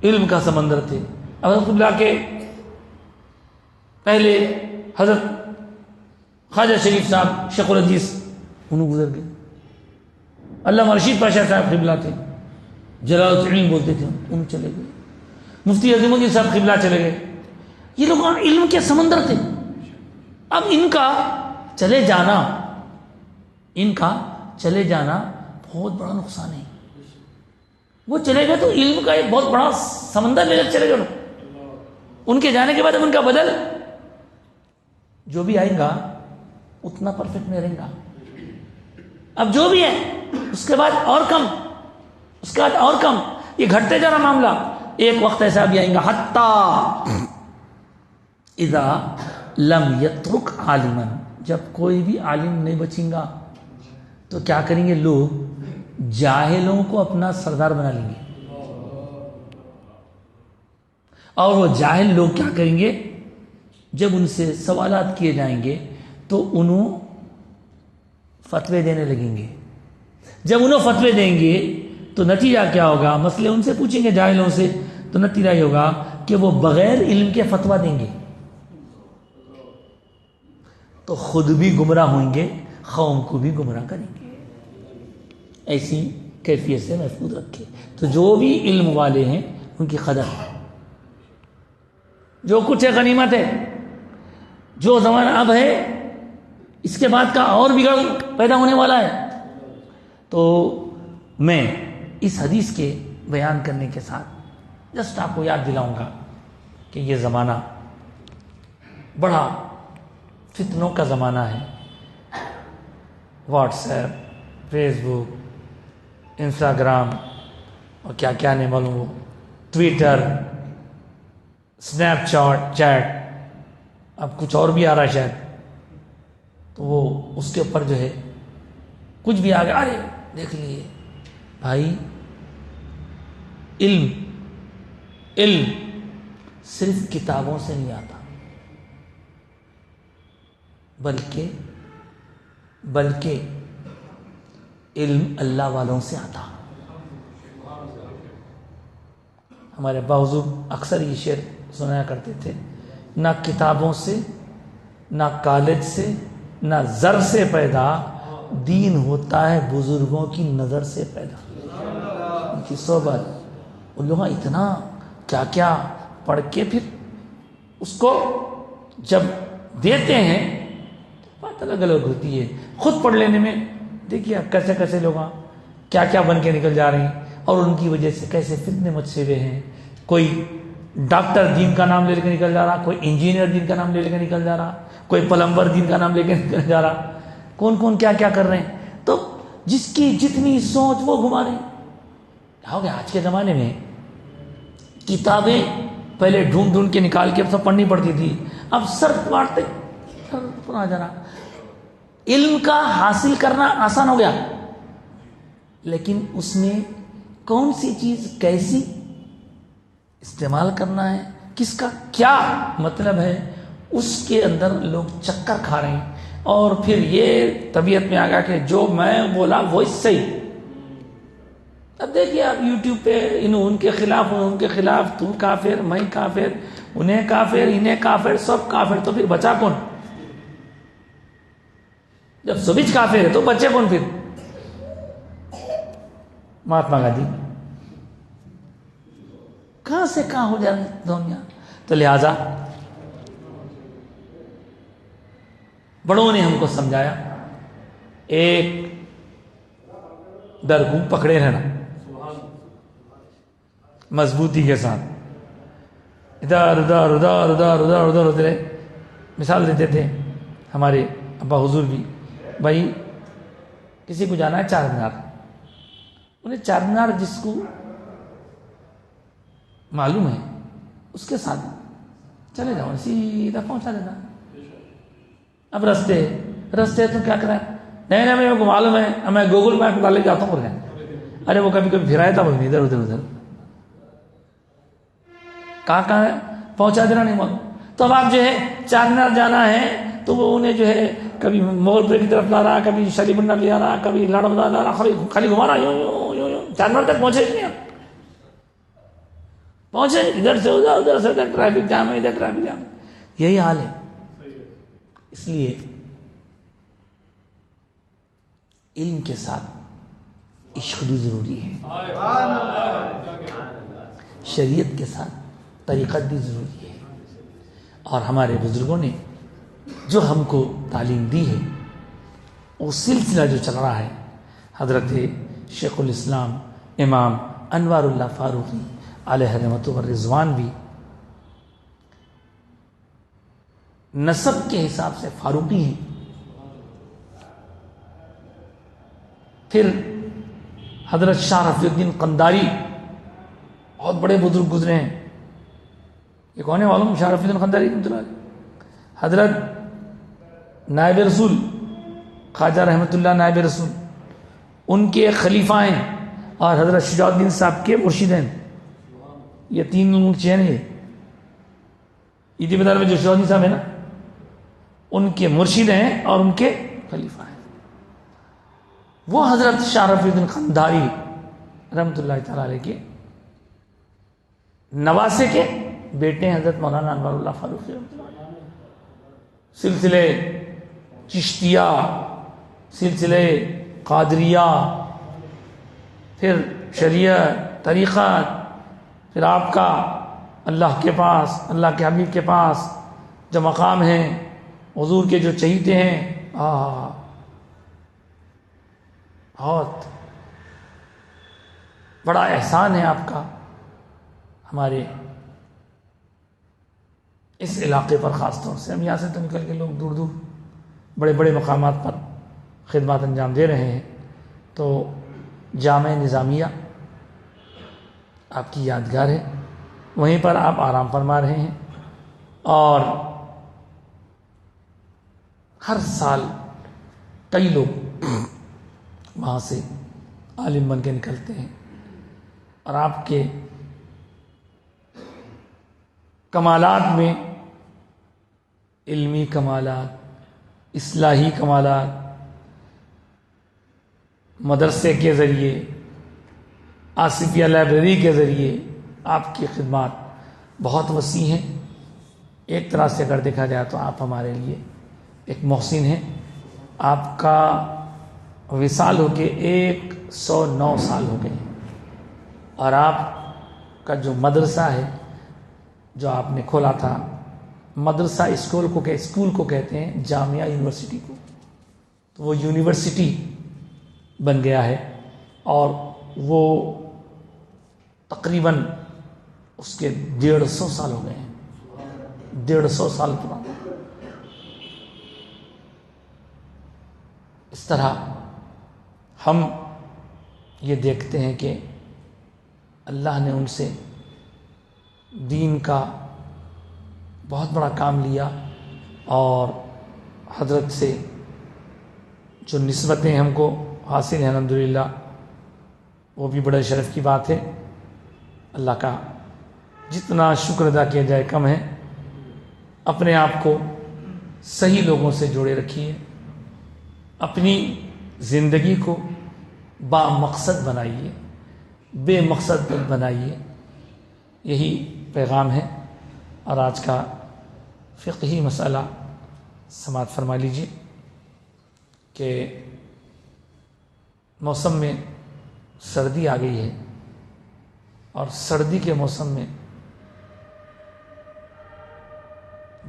علم کا سمندر تھے, حضرت قبلہ کے پہلے حضرت خواجہ شریف صاحب شیخ الحدیث انہوں گزر گئے. علامہ رشید پاشا صاحب قبلہ تھے, جلالۃ العلم بولتے تھے, ان چلے گئے. مفتی عظیم الدین صاحب قبلہ چلے گئے. یہ لوگ علم کے سمندر تھے. اب ان کا چلے جانا بہت بڑا نقصان ہے. وہ چلے گئے تو علم کا ایک بہت بڑا سمندر لے کر چلے گئے. ان کے جانے کے بعد اب ان کا بدل جو بھی آئے گا اتنا پرفیکٹ نہیں رہے گا. اب جو بھی ہے اس کے بعد اور کم, اس کے بعد اور کم, یہ گھٹتے جا رہا معاملہ. ایک وقت ایسا بھی آئے گا حتی اذا لم یترک عالما, جب کوئی بھی عالم نہیں بچیں گا تو کیا کریں گے لوگ؟ جاہلوں کو اپنا سردار بنا لیں گے. اور وہ جاہل لوگ کیا کریں گے؟ جب ان سے سوالات کیے جائیں گے تو انہوں فتوے دینے لگیں گے. جب انہوں فتوے دیں گے تو نتیجہ کیا ہوگا؟ مسئلے ان سے پوچھیں گے جاہلوں سے, تو نتیجہ یہ ہوگا کہ وہ بغیر علم کے فتویٰ دیں گے, تو خود بھی گمراہ ہوئیں گے, قوم کو بھی گمراہ کریں گے. ایسی کیفیت سے محفوظ رکھے. تو جو بھی علم والے ہیں ان کی قدر ہے. جو کچھ ہے غنیمت ہے. جو زمانہ اب ہے اس کے بعد کا اور بگڑ پیدا ہونے والا ہے. تو میں اس حدیث کے بیان کرنے کے ساتھ جسٹ آپ کو یاد دلاؤں گا کہ یہ زمانہ بڑا فتنوں کا زمانہ ہے. واٹس ایپ, فیس بک, انسٹاگرام اور کیا کیا نہیں معلوم, ٹویٹر, اسنیپ چیٹ, اب کچھ اور بھی آ رہا ہے شاید, تو وہ اس کے اوپر جو ہے کچھ بھی آ گیا, ارے دیکھ لیے بھائی. علم صرف کتابوں سے نہیں آتا, بلکہ علم اللہ والوں سے آتا. ہمارے ابا حضور اکثر یہ شعر سنایا کرتے تھے, نہ کتابوں سے, نہ کالج سے, نہ زر سے پیدا, دین ہوتا ہے بزرگوں کی نظر سے پیدا. ان کی صحبت, ان لوگ اتنا کیا کیا پڑھ کے پھر اس کو جب دیتے ہیں بات الگ الگ ہوتی ہے. خود پڑھ لینے میں دیکھیے کیسے کیسے لوگ کیا کیا بن کے نکل جا رہے ہیں, اور ان کی وجہ سے کیسے فتنے مچے ہوئے ہیں. کوئی ڈاکٹر دین کا نام لے کے نکل جا رہا, کوئی انجینئر دین کا نام لے کے نکل جا رہا, کوئی پلمبر دین کا نام لے کے نکل جا رہا, کون کون کیا کیا کر رہے ہیں. تو جس کی جتنی سوچ وہ گھما رہے ہیں. کیا ہو گیا آج کے زمانے میں کتابیں پہلے ڈھونڈ ڈھونڈ کے نکال کے سب پڑھنی پڑتی تھی, اب سر مارتے پڑھا جا رہا. علم کا حاصل کرنا آسان ہو گیا, لیکن اس میں کون سی چیز کیسی استعمال کرنا ہے, کس کا کیا مطلب ہے, اس کے اندر لوگ چکر کھا رہے ہیں. اور پھر یہ طبیعت میں آ گیا کہ جو میں بولا وہ صحیح. اب دیکھیے آپ یوٹیوب پہ ان کے خلاف ان کے خلاف، تم کافر میں کافر، انہیں کافر انہیں کافر، سب کافر، تو پھر بچا کون؟ جب سبھی کافر ہے تو بچے کون پھر؟ مہاتما گاندھی کہاں سے کہاں ہو جائے دنیا. تو لہذا بڑوں نے ہم کو سمجھایا ایک ڈر کو پکڑے رہنا مضبوطی کے ساتھ. ادھر ادھر ادھر ادھر ادھر ادھر ادھر مثال دیتے تھے ہمارے ابا حضور بھی. بھائی کسی کو جانا ہے چار مینار، انہیں چار مینار جس کو معلوم ہے اس کے ساتھ چلے جاؤ، سیدھا پہنچا دینا. اب رستے تو کیا کریں؟ نہیں میرے کو معلوم ہے، میں گوگل میپ ڈال کے جاتا ہوں. ارے وہ کبھی کبھی پھرایا تھا، وہ ادھر ادھر ادھر کہاں ہے پہنچا دینا نہیں معلوم. تو اب آپ جو ہے چار مینار جانا ہے تو وہ انہیں جو ہے کبھی مغل پور کی طرف لا رہا، کبھی شالی منڈا لے آ رہا، کبھی لاڑا بازار لا رہا، خالی گھما رہا، یوں چار مینار تک پہنچے نہیں. آپ پہنچے ادھر سے ادھر، ادھر سے ادھر، ٹریفک جام ہے، ادھر ٹریفک جام ہے. یہی حال ہے. اس لیے علم کے ساتھ عشق بھی ضروری ہے، شریعت کے ساتھ طریقت بھی ضروری ہے. اور ہمارے بزرگوں نے جو ہم کو تعلیم دی ہے وہ سلسلہ جو چل رہا ہے، حضرت شیخ الاسلام امام انوار اللہ فاروقی علیہ رحمۃ الرضوان بھی نسب کے حساب سے فاروقی ہیں. پھر حضرت شاہ رفیع الدین قنداری بہت بڑے بزرگ گزرے ہیں. یہ کون ہے معلوم؟ شاہ رفیع الدین قنداری. حضرت نائب رسول خواجہ رحمۃ اللہ نائب رسول ان کے خلیفہ ہیں، اور حضرت شجاع الدین صاحب کے مرشد ہیں. یہ تین چین ہے. عیدی بازار میں جو شجاع الدین صاحب ہے نا، ان کے مرشد ہیں اور ان کے خلیفہ ہیں. وہ حضرت شاہ رفیع الدین قنداری رحمۃ اللہ تعالی علیہ کے نواسے کے بیٹے ہیں حضرت مولانا انوار اللہ فاروقی رحمۃ اللہ علیہ. سلسلے چشتیہ، سلسلے قادریہ، پھر شریعت طریقت، پھر آپ کا اللہ کے پاس، اللہ کے حبیب کے پاس جو مقام ہیں، حضور کے جو چہیتے ہیں، بہت بڑا احسان ہے آپ کا ہمارے اس علاقے پر. خاص طور سے ہم یہاں سے تو نکل کے لوگ دور دور بڑے بڑے مقامات پر خدمات انجام دے رہے ہیں. تو جامع نظامیہ آپ کی یادگار ہے، وہیں پر آپ آرام فرما رہے ہیں. اور ہر سال کئی لوگ وہاں سے عالم بن کے نکلتے ہیں، اور آپ کے کمالات میں علمی کمالات، اصلاحی کمالات، مدرسے کے ذریعے، آصفیہ لائبریری کے ذریعے آپ کی خدمات بہت وسیع ہیں. ایک طرح سے اگر دیکھا جائے تو آپ ہمارے لیے ایک محسن ہیں. آپ کا وصال ہو کے 109 سال ہو گئے، اور آپ کا جو مدرسہ ہے جو آپ نے کھولا تھا، مدرسہ اسکول کو کہتے ہیں جامعہ یونیورسٹی کو، تو وہ یونیورسٹی بن گیا ہے. اور وہ تقریباً اس کے 150 سال ہو گئے ہیں، 150 سال پرانا. اس طرح ہم یہ دیکھتے ہیں کہ اللہ نے ان سے دین کا بہت بڑا کام لیا، اور حضرت سے جو نسبتیں ہم کو حاصل ہیں الحمدللہ وہ بھی بڑے شرف کی بات ہے. اللہ کا جتنا شکر ادا کیا جائے کم ہے. اپنے آپ کو صحیح لوگوں سے جوڑے رکھیے. اپنی زندگی کو با مقصد بنائیے، بے مقصد بنائیے. یہی پیغام ہے. اور آج کا فقہی مسئلہ سماعت فرما لیجیے کہ موسم میں سردی آ گئی ہے، اور سردی کے موسم میں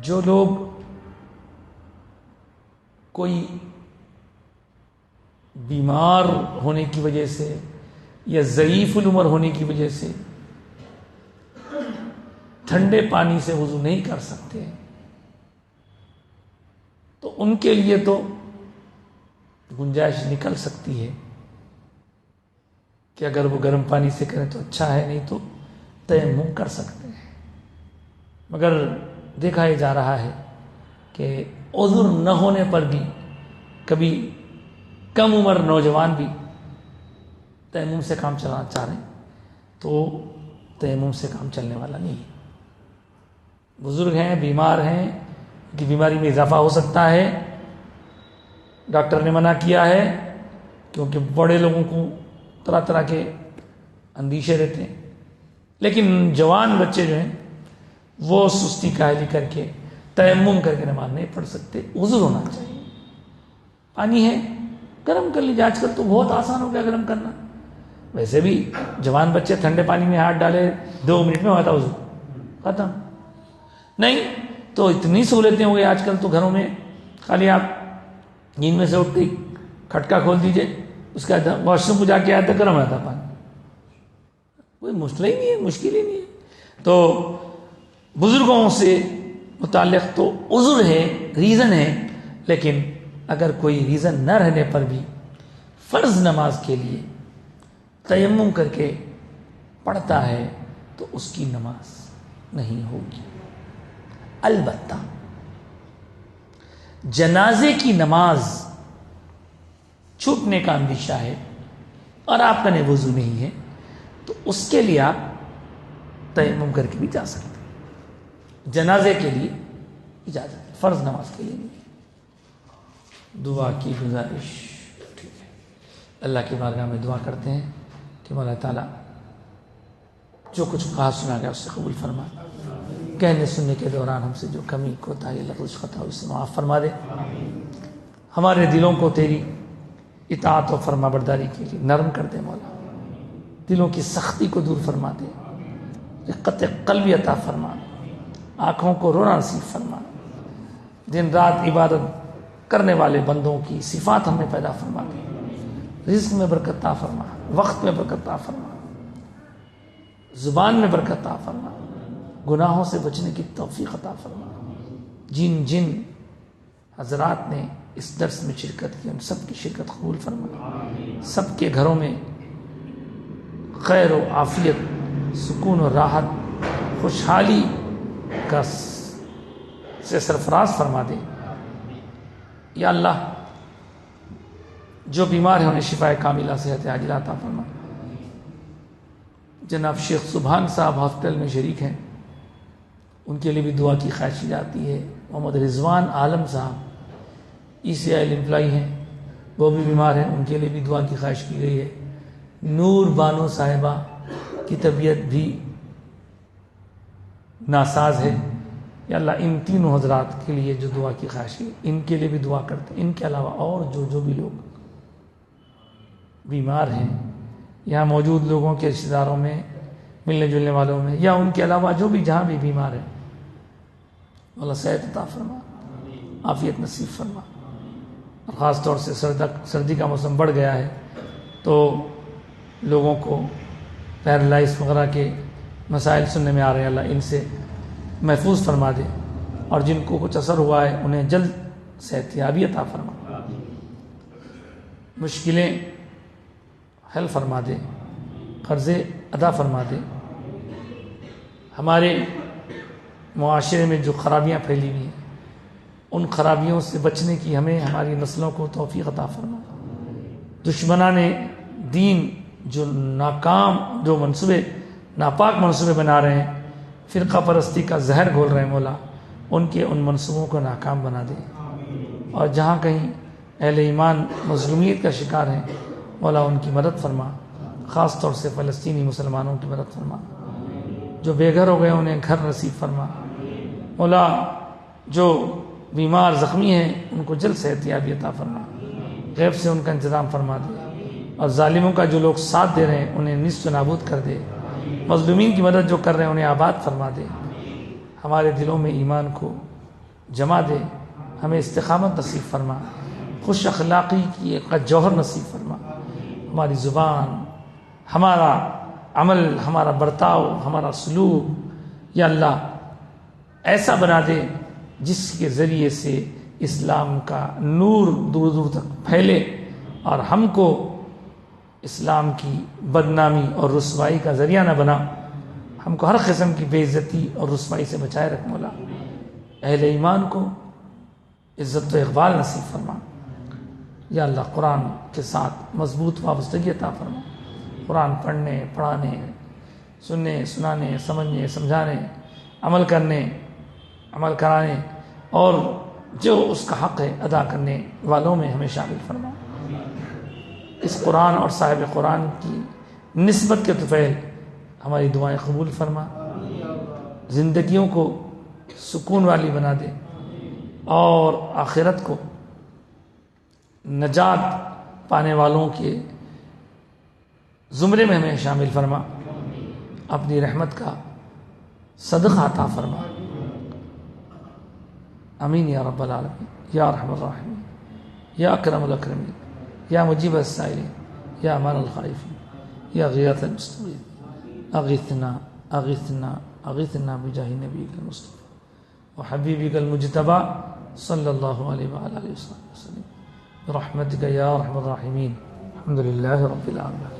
جو لوگ کوئی بیمار ہونے کی وجہ سے یا ضعیف العمر ہونے کی وجہ سے ٹھنڈے پانی سے وضو نہیں کر سکتے، تو ان کے لیے تو گنجائش نکل سکتی ہے کہ اگر وہ گرم پانی سے کریں تو اچھا ہے، نہیں تو تیمم کر سکتے ہیں. مگر دیکھا یہ جا رہا ہے کہ عذر نہ ہونے پر بھی کبھی کم عمر نوجوان بھی تیمم سے کام چلانا چاہ رہے ہیں، تو تیمم سے کام چلنے والا نہیں ہے. بزرگ ہیں، بیمار ہیں، ان کی بیماری میں اضافہ ہو سکتا ہے، ڈاکٹر نے منع کیا ہے، کیونکہ بڑے لوگوں کو طرح طرح کے اندیشے رہتے ہیں. لیکن جوان بچے جو ہیں وہ سستی کاہلی کر کے تیمم کر کے نماز نہیں پڑھ سکتے، عذر ہونا چاہیے. پانی ہے گرم کر لیجیے، آج کل تو بہت آسان ہو گیا گرم کرنا. ویسے بھی جوان بچے ٹھنڈے پانی میں ہاتھ ڈالے 2 منٹ میں ہوتا عذر ختم. نہیں تو اتنی سہولتیں ہو گئی آج کل تو گھروں میں، خالی آپ نیند میں سے اٹھتے ہی کھٹکا کھول دیجئے، اس کا واش روم کو جا کے آیا تو گرم رہتا پانی. کوئی مسئلہ ہی نہیں ہے، مشکل ہی نہیں ہے. تو بزرگوں سے متعلق تو عذر ہے، ریزن ہے، لیکن اگر کوئی ریزن نہ رہنے پر بھی فرض نماز کے لیے تیمم کر کے پڑھتا ہے تو اس کی نماز نہیں ہوگی. البتہ جنازے کی نماز چھوٹنے کا اندیشہ ہے اور آپ کا وضو نہیں ہے، تو اس کے لیے آپ تیمم کر کے بھی جا سکتے ہیں. جنازے کے لیے اجازت ہے، فرض نماز کے لیے نہیں. دعا کی گزارش. ٹھیک ہے، اللہ کی بارگاہ میں دعا کرتے ہیں کہ مولا تعالیٰ جو کچھ کہا سنا گیا اس سے قبول فرما، کہنے سننے کے دوران ہم سے جو کمی کوتاہی لفظ خطا اس سے معاف فرما دے. ہمارے دلوں کو تیری اطاعت و فرما برداری کے لیے نرم کر دے مولا. دلوں کی سختی کو دور فرما دے، رقت قلبی عطا فرما، آنکھوں کو رونا نصیب فرما. دن رات عبادت کرنے والے بندوں کی صفات ہمیں پیدا فرما دے. رزق میں برکت عطا فرما، وقت میں برکت عطا فرما، زبان میں برکت عطا فرما، گناہوں سے بچنے کی توفیق عطا فرما. جن جن حضرات نے اس درس میں شرکت کی ان سب کی شرکت قبول فرما. سب کے گھروں میں خیر و عافیت، سکون و راحت، خوشحالی کا سے سرفراز فرما دے. یا اللہ جو بیمار ہیں انہیں شفا کاملہ صحت عاجلہ عطا فرما. جناب شیخ سبحان صاحب ہاسپٹل میں شریک ہیں، ان کے لیے بھی دعا کی خواہش کی جاتی ہے. محمد رضوان عالم صاحب ECIL امپلائی ہیں، وہ بھی بیمار ہیں، ان کے لیے بھی دعا کی خواہش کی گئی ہے. نور بانو صاحبہ کی طبیعت بھی ناساز ہے. یا اللہ ان تینوں حضرات کے لیے جو دعا کی خواہش ہے ان کے لیے بھی دعا کرتے ہیں. ان کے علاوہ اور جو بھی لوگ بیمار ہیں، یہاں موجود لوگوں کے رشتہ داروں میں، ملنے جلنے والوں میں، یا ان کے علاوہ جو بھی جہاں بھی بیمار ہیں، اللہ صحت عطا فرما، عافیت نصیب فرما. اور خاص طور سے سردی کا موسم بڑھ گیا ہے تو لوگوں کو پیرالائز وغیرہ کے مسائل سننے میں آ رہے ہیں، اللہ ان سے محفوظ فرما دے. اور جن کو کچھ اثر ہوا ہے انہیں جلد صحت یابی عطا فرما، مشکلیں حل فرما دے، قرضے ادا فرما دے. ہمارے معاشرے میں جو خرابیاں پھیلی ہوئی ہیں ان خرابیوں سے بچنے کی ہمیں ہماری نسلوں کو توفیق عطا فرما. دشمنان دین جو ناکام، جو منصوبے ناپاک منصوبے بنا رہے ہیں، فرقہ پرستی کا زہر گھول رہے ہیں، مولا ان کے ان منصوبوں کو ناکام بنا دے. اور جہاں کہیں اہل ایمان مظلومیت کا شکار ہیں، مولا ان کی مدد فرما، خاص طور سے فلسطینی مسلمانوں کی مدد فرما، جو بے گھر ہو گئے انہیں گھر نصیب فرما، مولا جو بیمار زخمی ہیں ان کو جلد صحت یابی عطا فرما، غیب سے ان کا انتظام فرما دے، اور ظالموں کا جو لوگ ساتھ دے رہے ہیں انہیں نیست و نابود کر دے، مظلومین کی مدد جو کر رہے ہیں انہیں آباد فرما دے، ہمارے دلوں میں ایمان کو جما دے، ہمیں استقامت نصیب فرما، خوش اخلاقی کی ایک جوہر نصیب فرما، ہماری زبان، ہمارا عمل، ہمارا برتاؤ، ہمارا سلوک یا اللہ ایسا بنا دے جس کے ذریعے سے اسلام کا نور دور دور تک پھیلے، اور ہم کو اسلام کی بدنامی اور رسوائی کا ذریعہ نہ بنا، ہم کو ہر قسم کی بے عزتی اور رسوائی سے بچائے رکھ مولا، اہل ایمان کو عزت و اقبال نصیب فرما، یا اللہ قرآن کے ساتھ مضبوط وابستگی عطا فرما، قرآن پڑھنے، پڑھانے، سننے، سنانے، سمجھنے، سمجھانے، عمل کرنے، عمل کرانے، اور جو اس کا حق ہے ادا کرنے والوں میں ہمیں شامل فرما۔ اس قرآن اور صاحب قرآن کی نسبت کے طفیل ہماری دعائیں قبول فرما، زندگیوں کو سکون والی بنا دے، اور آخرت کو نجات پانے والوں کے زمرے میں ہمیں شامل فرما، اپنی رحمت کا صدقہ عطا فرما، آمین یا رب العالمین، یا ارحم الراحمین، یا اکرم الاکرمین، یا مجیب السائلین، یا امان الخائفین، یا غیاث المستغیثین، اغثنا اغثنا اغثنا بجاہ نبیک المصطفی وحبیبک المجتبی صلی اللہ علیہ وآلہ وسلم برحمتک یا ارحم الراحمین، الحمد للہ رب العالمین۔